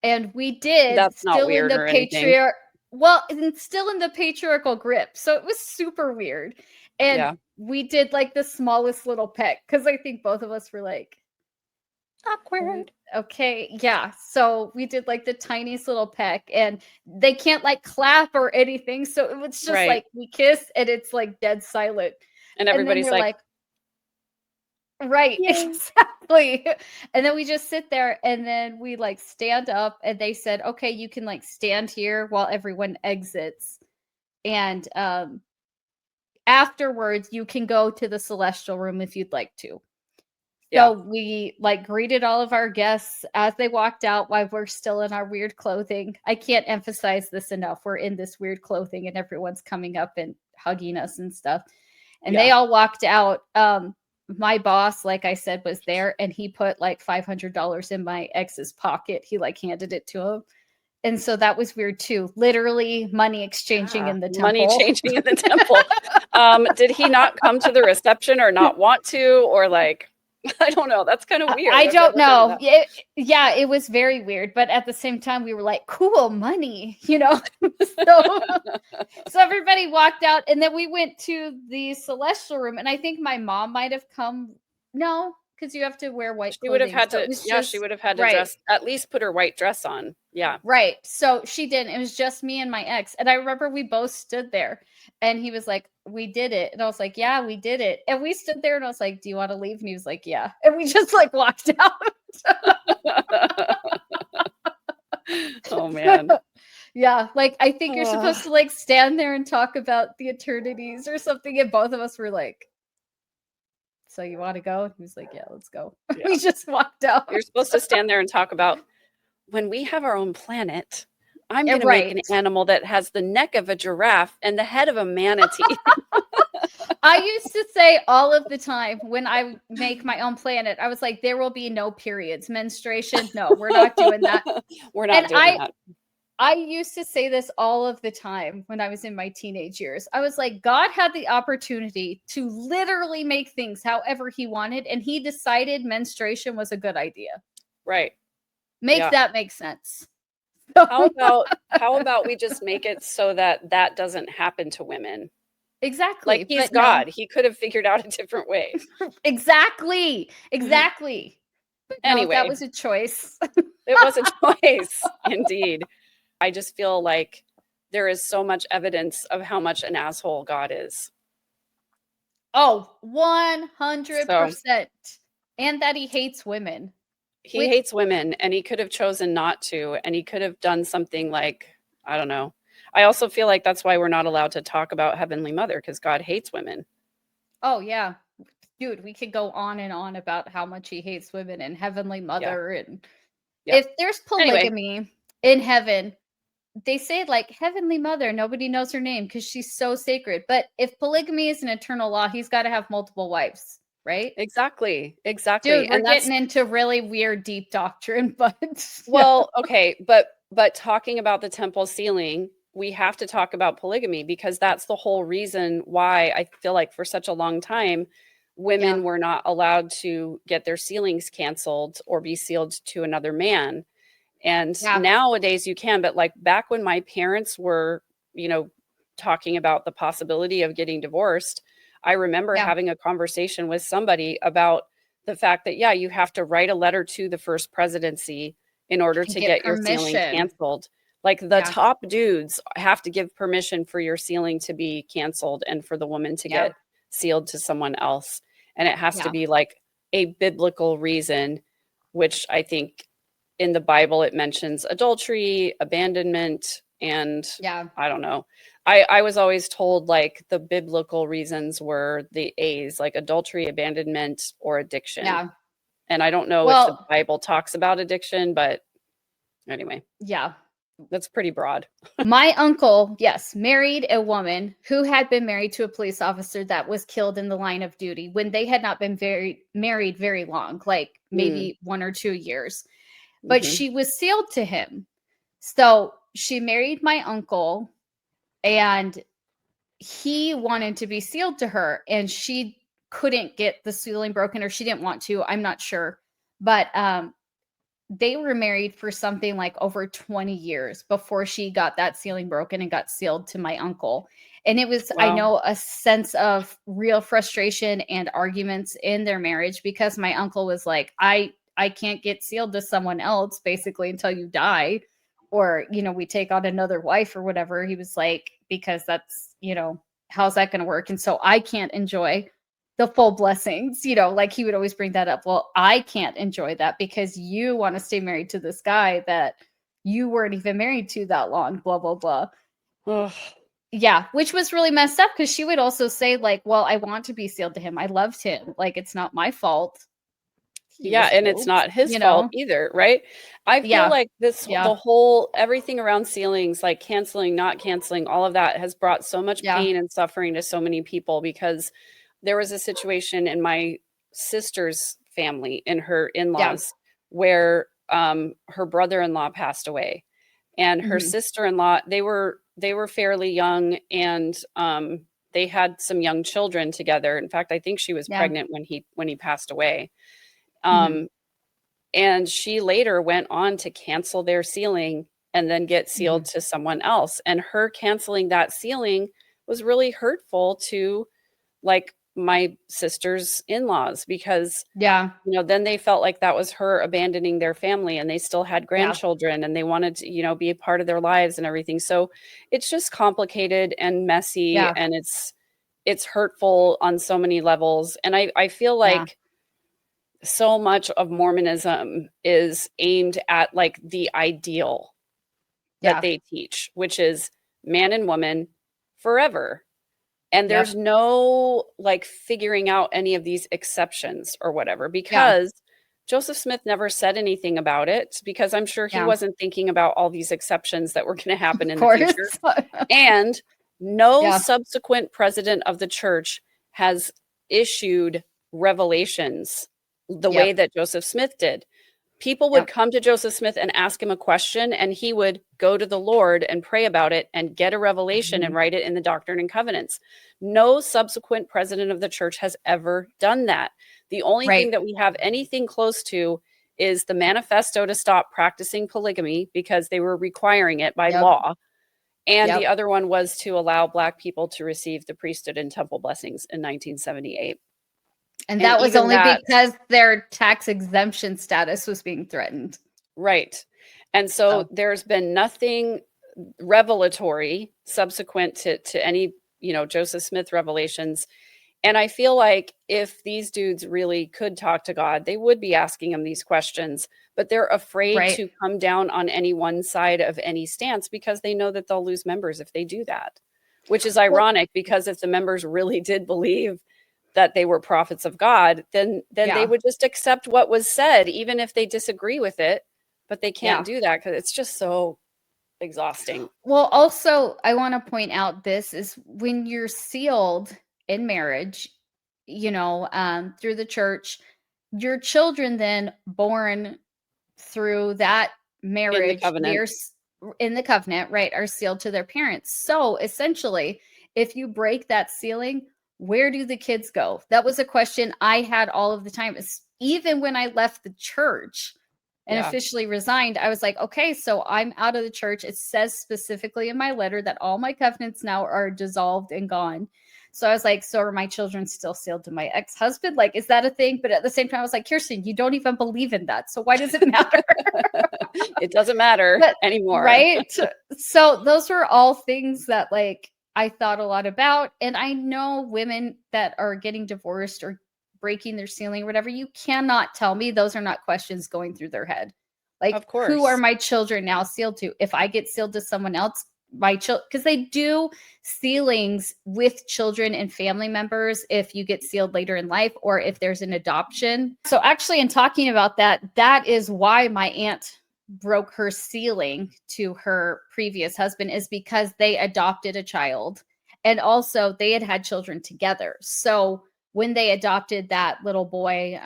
S1: And we did.
S2: That's not weird or anything.
S1: Well, and still in the patriarchal grip. So it was super weird. And we did like the smallest little peck because I think both of us were like,
S2: awkward.
S1: Okay, yeah. So we did like the tiniest little peck, and they can't like clap or anything. So it was just like we kiss and it's like dead silent.
S2: And everybody's like,
S1: right, exactly. And then we just sit there and then we like stand up, and they said, okay, you can like stand here while everyone exits. And afterwards, you can go to the celestial room if you'd like to. So we like greeted all of our guests as they walked out while we're still in our weird clothing. I can't emphasize this enough. We're in this weird clothing and everyone's coming up and hugging us and stuff. And they all walked out. My boss, like I said, was there, and he put like $500 in my ex's pocket. He like handed it to him. And so that was weird too. Literally money exchanging in the temple.
S2: Money changing in the temple. Did he not come to the reception or not want to, or like, I don't know. That's kind of weird.
S1: I don't know. It was very weird. But at the same time, we were like, cool money, you know? So everybody walked out, and then we went to the celestial room. And I think my mom might have come. No, because you have to wear white clothing.
S2: She would have had to, she would have had to dress, at least put her white dress on. Yeah.
S1: Right. So she didn't. It was just me and my ex. And I remember we both stood there, and he was like, we did it. And I was like, yeah, we did it. And we stood there, and I was like, do you want to leave? And he was like, yeah. And we just like walked out.
S2: Oh man.
S1: Yeah. Like, I think you're supposed to like stand there and talk about the eternities or something. And both of us were like, so you want to go? And he was like, yeah, let's go. Yeah. We just walked out.
S2: You're supposed to stand there and talk about, when we have our own planet, I'm going to make an animal that has the neck of a giraffe and the head of a manatee.
S1: I used to say all of the time when I make my own planet, I was like, there will be no periods, menstruation. No, we're not doing that.
S2: We're not doing that.
S1: I used to say this all of the time when I was in my teenage years. I was like, God had the opportunity to literally make things however he wanted, and he decided menstruation was a good idea.
S2: Right.
S1: That make sense.
S2: How about we just make it so that doesn't happen to women?
S1: Exactly.
S2: Like, he's God. No. He could have figured out a different way.
S1: Exactly. But
S2: anyway,
S1: that was a choice.
S2: It was a choice, indeed. I just feel like there is so much evidence of how much an asshole God is.
S1: Oh, 100%. And that he hates women.
S2: He hates women, and he could have chosen not to, and he could have done something like, I don't know. I also feel like that's why we're not allowed to talk about Heavenly Mother, because God hates women.
S1: Oh, yeah. Dude, we could go on and on about how much he hates women and Heavenly Mother. And if there's polygamy in heaven, they say like Heavenly Mother, nobody knows her name because she's so sacred. But if polygamy is an eternal law, he's got to have multiple wives, right?
S2: Exactly. Exactly.
S1: Dude, we're
S2: And that's
S1: getting into really weird, deep doctrine, but yeah,
S2: well, okay, but talking about the temple ceiling, we have to talk about polygamy because that's the whole reason why I feel like for such a long time
S1: yeah,
S2: women were not allowed to get their ceilings canceled or be sealed to another man. And
S1: yeah,
S2: nowadays you can, but like back when my parents were, you know, talking about the possibility of getting divorced, I remember
S1: yeah,
S2: having a conversation with somebody about the fact that, yeah, you have to write a letter to the first presidency in order
S1: and
S2: to
S1: get
S2: get your ceiling
S1: permission.
S2: canceled. Like the
S1: Yeah,
S2: top dudes have to give permission for your ceiling to be canceled and for the woman to
S1: yeah,
S2: get sealed to someone else. And it has to
S1: yeah,
S2: be like a biblical reason, which I think in the Bible it mentions adultery, abandonment, and
S1: yeah,
S2: I don't know. I was always told like the biblical reasons were the A's, like adultery, abandonment, or addiction.
S1: yeah.
S2: And I don't know if the
S1: Well,
S2: Bible talks about addiction, but anyway,
S1: yeah.
S2: that's pretty broad.
S1: My uncle, yes, married a woman who had been married to a police officer that was killed in the line of duty when they had not been very married very long, like
S2: Mm,
S1: maybe 1 or 2 years. But
S2: mhm.
S1: she was sealed to him. So she married my uncle, and he wanted to be sealed to her, and she couldn't get the sealing broken, or she didn't want to. I'm not sure. But they were married for something like over 20 years before she got that ceiling broken and got sealed to my uncle. And it was, I
S2: Wow.
S1: know, a sense of real frustration and arguments in their marriage because my uncle was like, I can't get sealed to someone else basically until you die, or we take on another wife or whatever. He was like, because that's, how's that going to work? And so I can't enjoy the full blessings, like he would always bring that up. Well, I can't enjoy that because you want to stay married to this guy that you weren't even married to that long, blah, blah, blah.
S2: Ugh.
S1: Yeah, which was really messed up because she would also say, like, well, I want to be sealed to him. I loved him. Like, it's not my fault. He
S2: Yeah,
S1: was
S2: and it's
S1: killed,
S2: not his fault either, right? I feel
S1: Yeah.
S2: like
S1: Yeah.
S2: the whole everything around ceilings, like canceling, not canceling, all of that has brought so much
S1: Yeah.
S2: pain and suffering to so many people because there was a situation in my sister's family, in her
S1: Yeah.
S2: in-laws, where her brother-in-law passed away. And her
S1: Mhm.
S2: sister-in-law, they were fairly young, and they had some young children together. In fact, I think she was
S1: Yeah.
S2: pregnant when he passed away.
S1: Mhm.
S2: Um, and she later went on to cancel their sealing and then get sealed
S1: Mhm.
S2: to someone else. And her canceling that sealing was really hurtful to like my sister's in-laws because
S1: Yeah.
S2: then they felt like that was her abandoning their family, and they still had
S1: Yeah.
S2: grandchildren and they wanted to, be a part of their lives and everything. So it's just complicated and messy,
S1: Yeah.
S2: and it's hurtful on so many levels. And I feel
S1: Yeah.
S2: like so much of Mormonism is aimed at like the ideal that
S1: Yeah.
S2: they teach, which is man and woman forever. And there's
S1: Yep.
S2: no like figuring out any of these exceptions or whatever
S1: Yeah.
S2: because Joseph Smith never said anything about it because I'm sure he
S1: Yeah.
S2: wasn't thinking about all these exceptions that were going to happen
S1: Of
S2: in the
S1: course.
S2: future. And no
S1: Yeah.
S2: subsequent president of the church has issued revelations the way
S1: Yep.
S2: that Joseph Smith did. People would
S1: Yep.
S2: come to Joseph Smith and ask him a question, and he would go to the Lord and pray about it and get a revelation and
S1: Mhm.
S2: write it in the Doctrine and Covenants. No subsequent president of the church has ever done that. The only thing
S1: Right.
S2: that we have anything close to is the manifesto to stop practicing polygamy because they were requiring it by
S1: Yep.
S2: law. And the
S1: Yep.
S2: other one was to allow Black people to receive the priesthood and temple blessings in 1978.
S1: And
S2: And
S1: that was
S2: even
S1: only
S2: that,
S1: because their tax exemption status was being threatened.
S2: right. And so
S1: So,
S2: there's been nothing revelatory subsequent to any, Joseph Smith revelations. And I feel like if these dudes really could talk to God, they would be asking him these questions, but they're afraid
S1: right.
S2: to come down on any one side of any stance because they know that they'll lose members if they do that, which is
S1: Well,
S2: ironic because if the members really did believe that they were prophets of God, then they
S1: yeah.
S2: would just accept what was said, even if they disagree with it. But they can't
S1: Yeah.
S2: do that because it's just so exhausting.
S1: Well, also, I want to point out this is when you're sealed in marriage, through the church, your children then born through that
S2: In the
S1: marriage,
S2: covenant.
S1: in the covenant, right, are sealed to their parents. So essentially, if you break that sealing, where do the kids go? That was a question I had all of the time. Even when I left the church and
S2: Yeah.
S1: officially resigned, I was like, okay, so I'm out of the church. It says specifically in my letter that all my covenants now are dissolved and gone. So I was like, so are my children still sealed to my ex-husband? Like, is that a thing? But at the same time, I was like, Kirsten, you don't even believe in that. So why does it matter?
S2: It doesn't matter
S1: But
S2: anymore.
S1: right? So those were all things that like I thought a lot about. And I know women that are getting divorced or breaking their ceiling or whatever, you cannot tell me those are not questions going through their head. Like,
S2: Of
S1: who are
S2: course.
S1: my children now sealed to? If I get sealed to someone else, my child, because they do sealings with children and family members if you get sealed later in life or if there's an adoption. So actually, in talking about that, that is why my aunt broke her sealing to her previous husband, is because they adopted a child and also they had had children together. So when they adopted that little boy,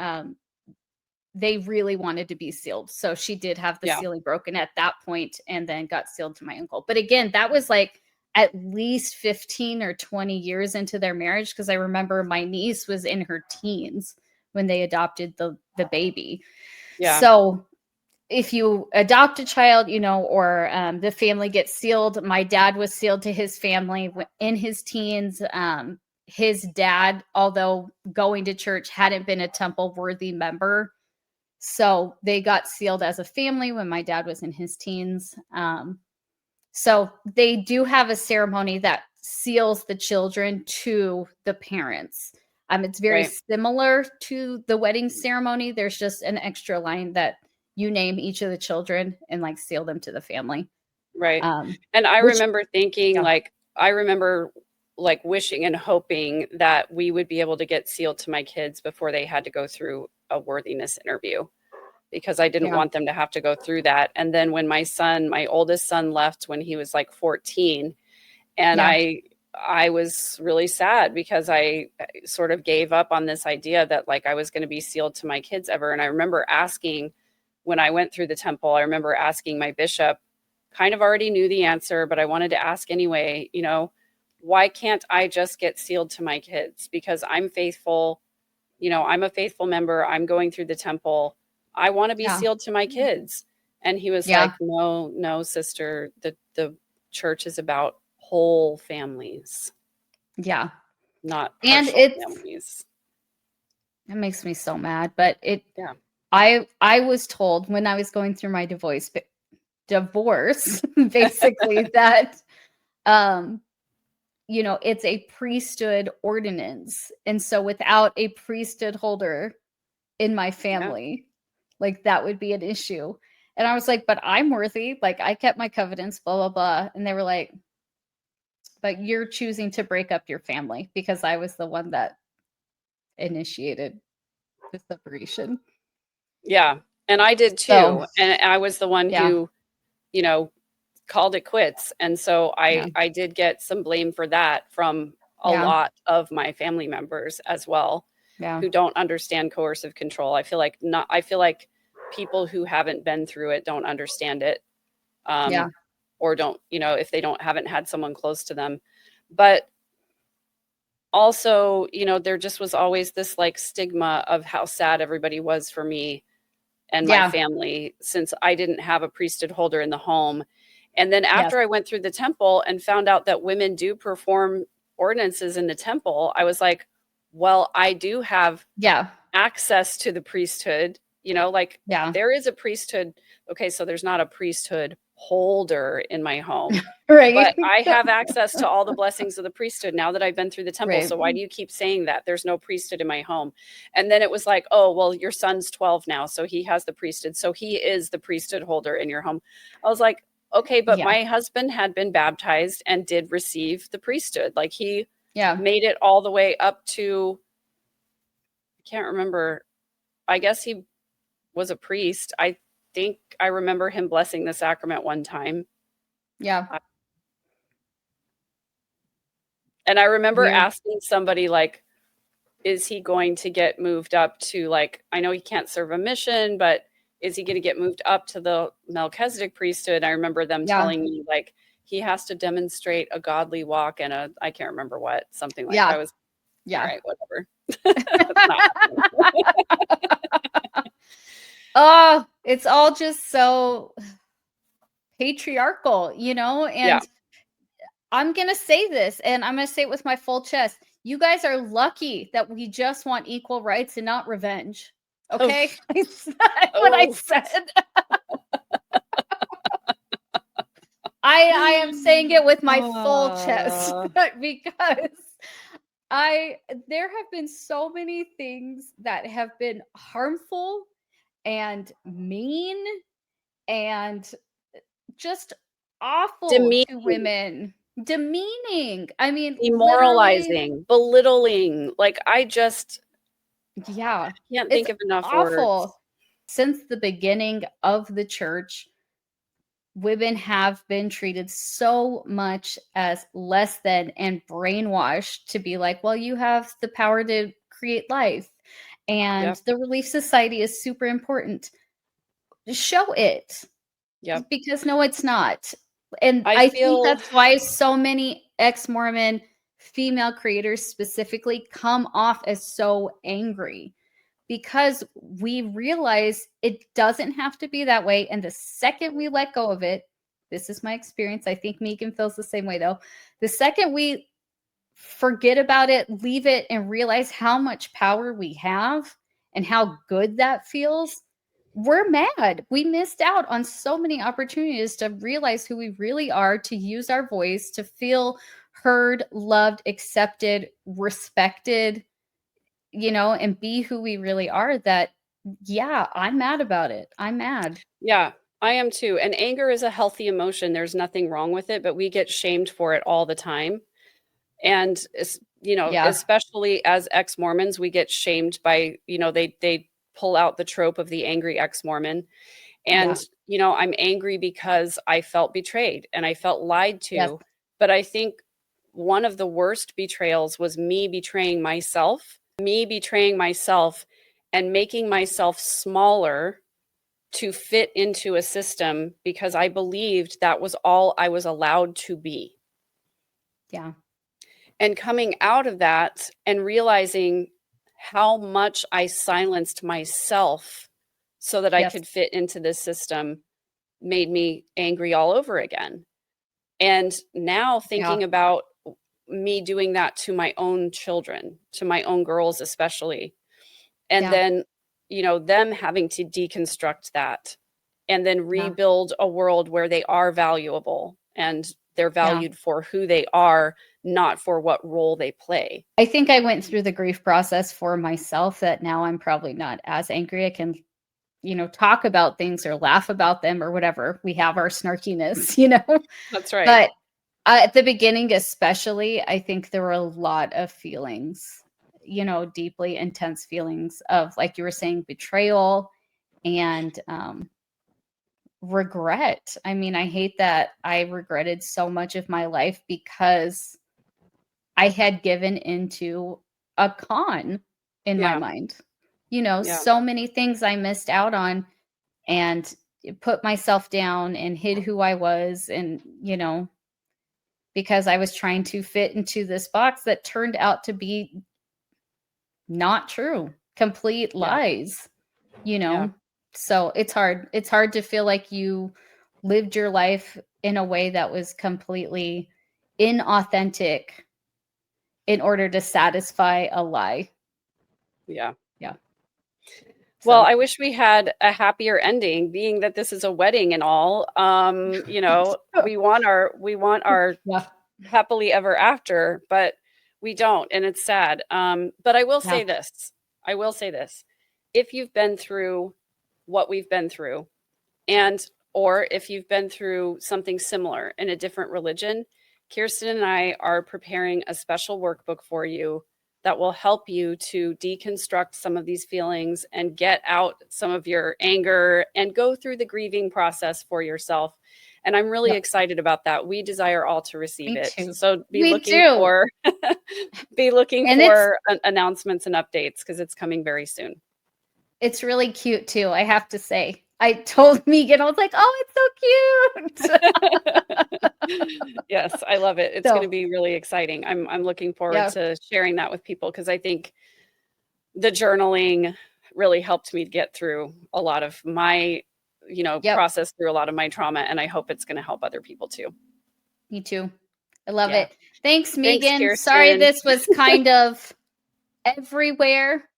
S1: they really wanted to be sealed. So she did have the
S2: Yeah.
S1: sealing broken at that point and then got sealed to my uncle. But again, that was like at least 15 or 20 years into their marriage, because I remember my niece was in her teens when they adopted the baby.
S2: Yeah.
S1: So if you adopt a child, or the family gets sealed, my dad was sealed to his family in his teens. His dad, although going to church, hadn't been a temple worthy member. So they got sealed as a family when my dad was in his teens. So they do have a ceremony that seals the children to the parents. It's very
S2: Right.
S1: similar to the wedding ceremony. There's just an extra line that you name each of the children and like seal them to the family.
S2: Right. And I
S1: Which,
S2: remember thinking,
S1: yeah,
S2: like, I remember like wishing and hoping that we would be able to get sealed to my kids before they had to go through a worthiness interview, because I didn't
S1: yeah,
S2: want them to have to go through that. And then when my oldest son left when he was like 14, and
S1: yeah,
S2: I was really sad because I sort of gave up on this idea that like I was going to be sealed to my kids ever. And I remember asking, when I went through the temple, I remember asking my bishop, kind of already knew the answer, but I wanted to ask anyway, why can't I just get sealed to my kids? Because I'm faithful, I'm a faithful member. I'm going through the temple. I want to be
S1: yeah,
S2: sealed to my kids. And he was
S1: yeah,
S2: like, no, no, sister, the church is about whole families,
S1: yeah.
S2: not
S1: And
S2: partial families.
S1: it makes me so mad. But
S2: Yeah.
S1: I was told when I was going through my divorce basically that um it's a priesthood ordinance. And so without a priesthood holder in my
S2: Yeah.
S1: family, like that would be an issue. And I was like, but I'm worthy. Like I kept my covenants, blah, blah, blah. And they were like, but you're choosing to break up your family because I was the one that initiated the separation.
S2: Yeah. And I did
S1: So,
S2: too. And I was the one
S1: yeah,
S2: who, you know, called it quits. And so
S1: yeah,
S2: I did get some blame for that from a
S1: yeah,
S2: lot of my family members as well,
S1: yeah,
S2: who don't understand coercive control. I feel like people who haven't been through it don't understand it.
S1: yeah,
S2: Or don't, if they haven't had someone close to them. But also, there just was always this like stigma of how sad everybody was for me and my
S1: yeah,
S2: family, since I didn't have a priesthood holder in the home. And then
S1: yes,
S2: after I went through the temple and found out that women do perform ordinances in the temple, I was like, well, I do have
S1: yeah,
S2: access to the priesthood, like
S1: yeah,
S2: there is a priesthood. Okay, so there's not a priesthood holder in my home,
S1: right,
S2: but I have access to all the blessings of the priesthood now that I've been through the temple.
S1: right,
S2: So why do you keep saying that there's no priesthood in my home? And then it was like, oh, well, your son's 12 now, so he has the priesthood. So he is the priesthood holder in your home. I was like, okay, but
S1: yeah,
S2: my husband had been baptized and did receive the priesthood. Like he
S1: yeah,
S2: made it all the way up to, I can't remember. I guess he was a priest. I think I remember him blessing the sacrament one time.
S1: Yeah.
S2: And I remember
S1: Weird.
S2: asking somebody, like, is he going to get moved up to, like, I know he can't serve a mission, but is he going to get moved up to the Melchizedek priesthood? I remember them
S1: Yeah.
S2: telling me, like, he has to demonstrate a godly walk and I can't remember what, something like,
S1: Yeah.
S2: I was, all
S1: Yeah.
S2: right, whatever. It's not happening.
S1: Oh, it's all just so patriarchal,
S2: Yeah.
S1: and I'm going to say this, and I'm going to say it with my full chest. You guys are lucky that we just want equal rights and not revenge. Okay?
S2: Oof.
S1: That's what I
S2: Oof.
S1: said. I am saying it with my full chest because there have been so many things that have been harmful and mean and just awful to
S2: Demeaning,
S1: women. Demeaning. I mean, literally,
S2: demoralizing, belittling. Like, I just
S1: yeah,
S2: can't
S1: it's
S2: think of enough words.
S1: awful. Since the beginning of the church, women have been treated so much as less than and brainwashed to be like, well, you have the power to create life. And
S2: Yep.
S1: the Relief Society is super important. Show it.
S2: Yep.
S1: Because no, it's not. And
S2: I
S1: I think
S2: feel,
S1: that's why so many ex-Mormon female creators specifically come off as so angry because we realize it doesn't have to be that way. And the second we let go of it, this is my experience. I think Megan feels the same way though. The second we forget about it, leave it, and realize how much power we have and how good that feels, we're mad. We missed out on so many opportunities to realize who we really are, to use our voice, to feel heard, loved, accepted, respected, and be who we really are. That, yeah, I'm mad about it. I'm mad.
S2: yeah, I am too. And anger is a healthy emotion. There's nothing wrong with it, but we get shamed for it all the time. And
S1: Yeah.
S2: especially as ex-Mormons, we get shamed by, they pull out the trope of the angry ex-Mormon. And,
S1: Yeah.
S2: I'm angry because I felt betrayed and I felt lied
S1: Yes.
S2: to. But I think one of the worst betrayals was me betraying myself and making myself smaller to fit into a system because I believed that was all I was allowed to be.
S1: Yeah.
S2: And coming out of that and realizing how much I silenced myself so that I
S1: Yes.
S2: could fit into this system made me angry all over again. And now
S1: Yeah.
S2: thinking about me doing that to my own children, to my own girls especially, and
S1: Yeah.
S2: then, them having to deconstruct that and then
S1: Yeah.
S2: rebuild a world where they are valuable and they're
S1: Yeah.
S2: valued for who they are, not for what role they play.
S1: I think I went through the grief process for myself that now I'm probably not as angry. I can, talk about things or laugh about them or whatever. We have our snarkiness,
S2: That's right.
S1: But at the beginning, especially, I think there were a lot of feelings, deeply intense feelings of, like you were saying, betrayal and regret. I mean, I hate that I regretted so much of my life because I had given into a con in my
S2: Yeah.
S1: mind.
S2: Yeah.
S1: So many things I missed out on and put myself down and hid who I was and, because I was trying to fit into this box that turned out to be not true, complete
S2: Yeah.
S1: lies, you
S2: Yeah.
S1: know? So it's hard. It's hard to feel like you lived your life in a way that was completely inauthentic in order to satisfy a lie.
S2: Yeah.
S1: Yeah.
S2: Well,
S1: So,
S2: I wish we had a happier ending, being that this is a wedding and all. We want our
S1: yeah.
S2: happily ever after, but we don't, and it's sad. But I will
S1: Yeah.
S2: say this. I will say this. If you've been through what we've been through, and or if you've been through something similar in a different religion, Kirsten and I are preparing a special workbook for you that will help you to deconstruct some of these feelings and get out some of your anger and go through the grieving process for yourself. And I'm really
S1: Yep.
S2: excited about that. We desire all to receive
S1: Me
S2: it.
S1: too.
S2: So be
S1: We
S2: looking
S1: do.
S2: for
S1: And it's
S2: announcements and updates because it's coming very soon.
S1: it's really cute too, I have to say. I told Megan, I was like, "Oh, it's so cute."
S2: Yes, I love it. It's
S1: So,
S2: gonna be really exciting. I'm looking forward
S1: yeah,
S2: to sharing that with people because I think the journaling really helped me get through a lot of my,
S1: yep,
S2: process through a lot of my trauma, and I hope it's gonna help other people too.
S1: me too. I love
S2: Yeah.
S1: it. Thanks,
S2: Thanks,
S1: Megan. Sorry
S2: Kirsten.
S1: this was kind of everywhere,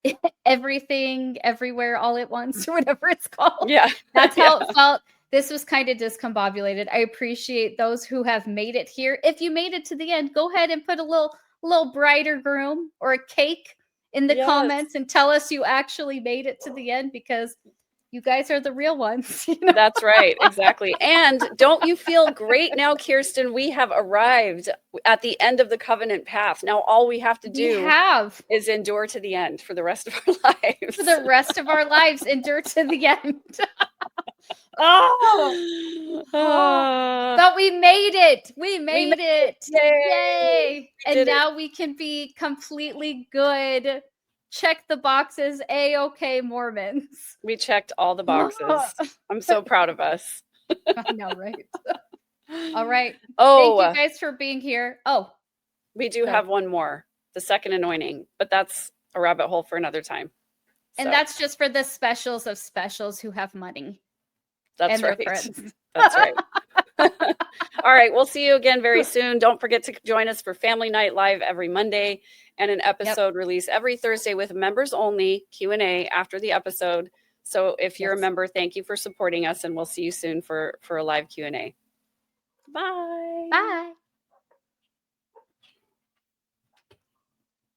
S1: everything, everywhere, all at once, or whatever it's called.
S2: Yeah.
S1: That's
S2: Yeah.
S1: how it felt. This was kind of discombobulated. I appreciate those who have made it here. If you made it to the end, go ahead and put a little brighter groom or a cake in the
S2: Yes.
S1: comments and tell us you actually made it to the end, because you guys are the real ones.
S2: That's right. Exactly. And don't you feel great now, Kirsten? We have arrived at the end of the covenant path. Now all we have to
S1: We
S2: do
S1: have,
S2: is endure to the end for the rest of our lives.
S1: for the rest of our lives, endure to the end. Oh, but we made it. We made it.
S2: Yay.
S1: Yay.
S2: We
S1: And
S2: did it.
S1: now we can be completely good. Check the boxes. A-okay, Mormons.
S2: We checked all the boxes. I'm so proud of us.
S1: I know, right? All right. Thank
S2: Oh,
S1: you guys for being here. Oh,
S2: we do
S1: sorry.
S2: have one more, the second anointing, but that's a rabbit hole for another time.
S1: And
S2: So,
S1: that's just for the specials of specials who have money.
S2: that's
S1: And their
S2: right.
S1: friends.
S2: That's right. All right. We'll see you again very soon. Don't forget to join us for Family Night Live every Monday and an episode release every Thursday with members only Q&A after the episode. So if you're a member, thank you for supporting us, and we'll see you soon for a live Q&A. Bye.
S1: Bye.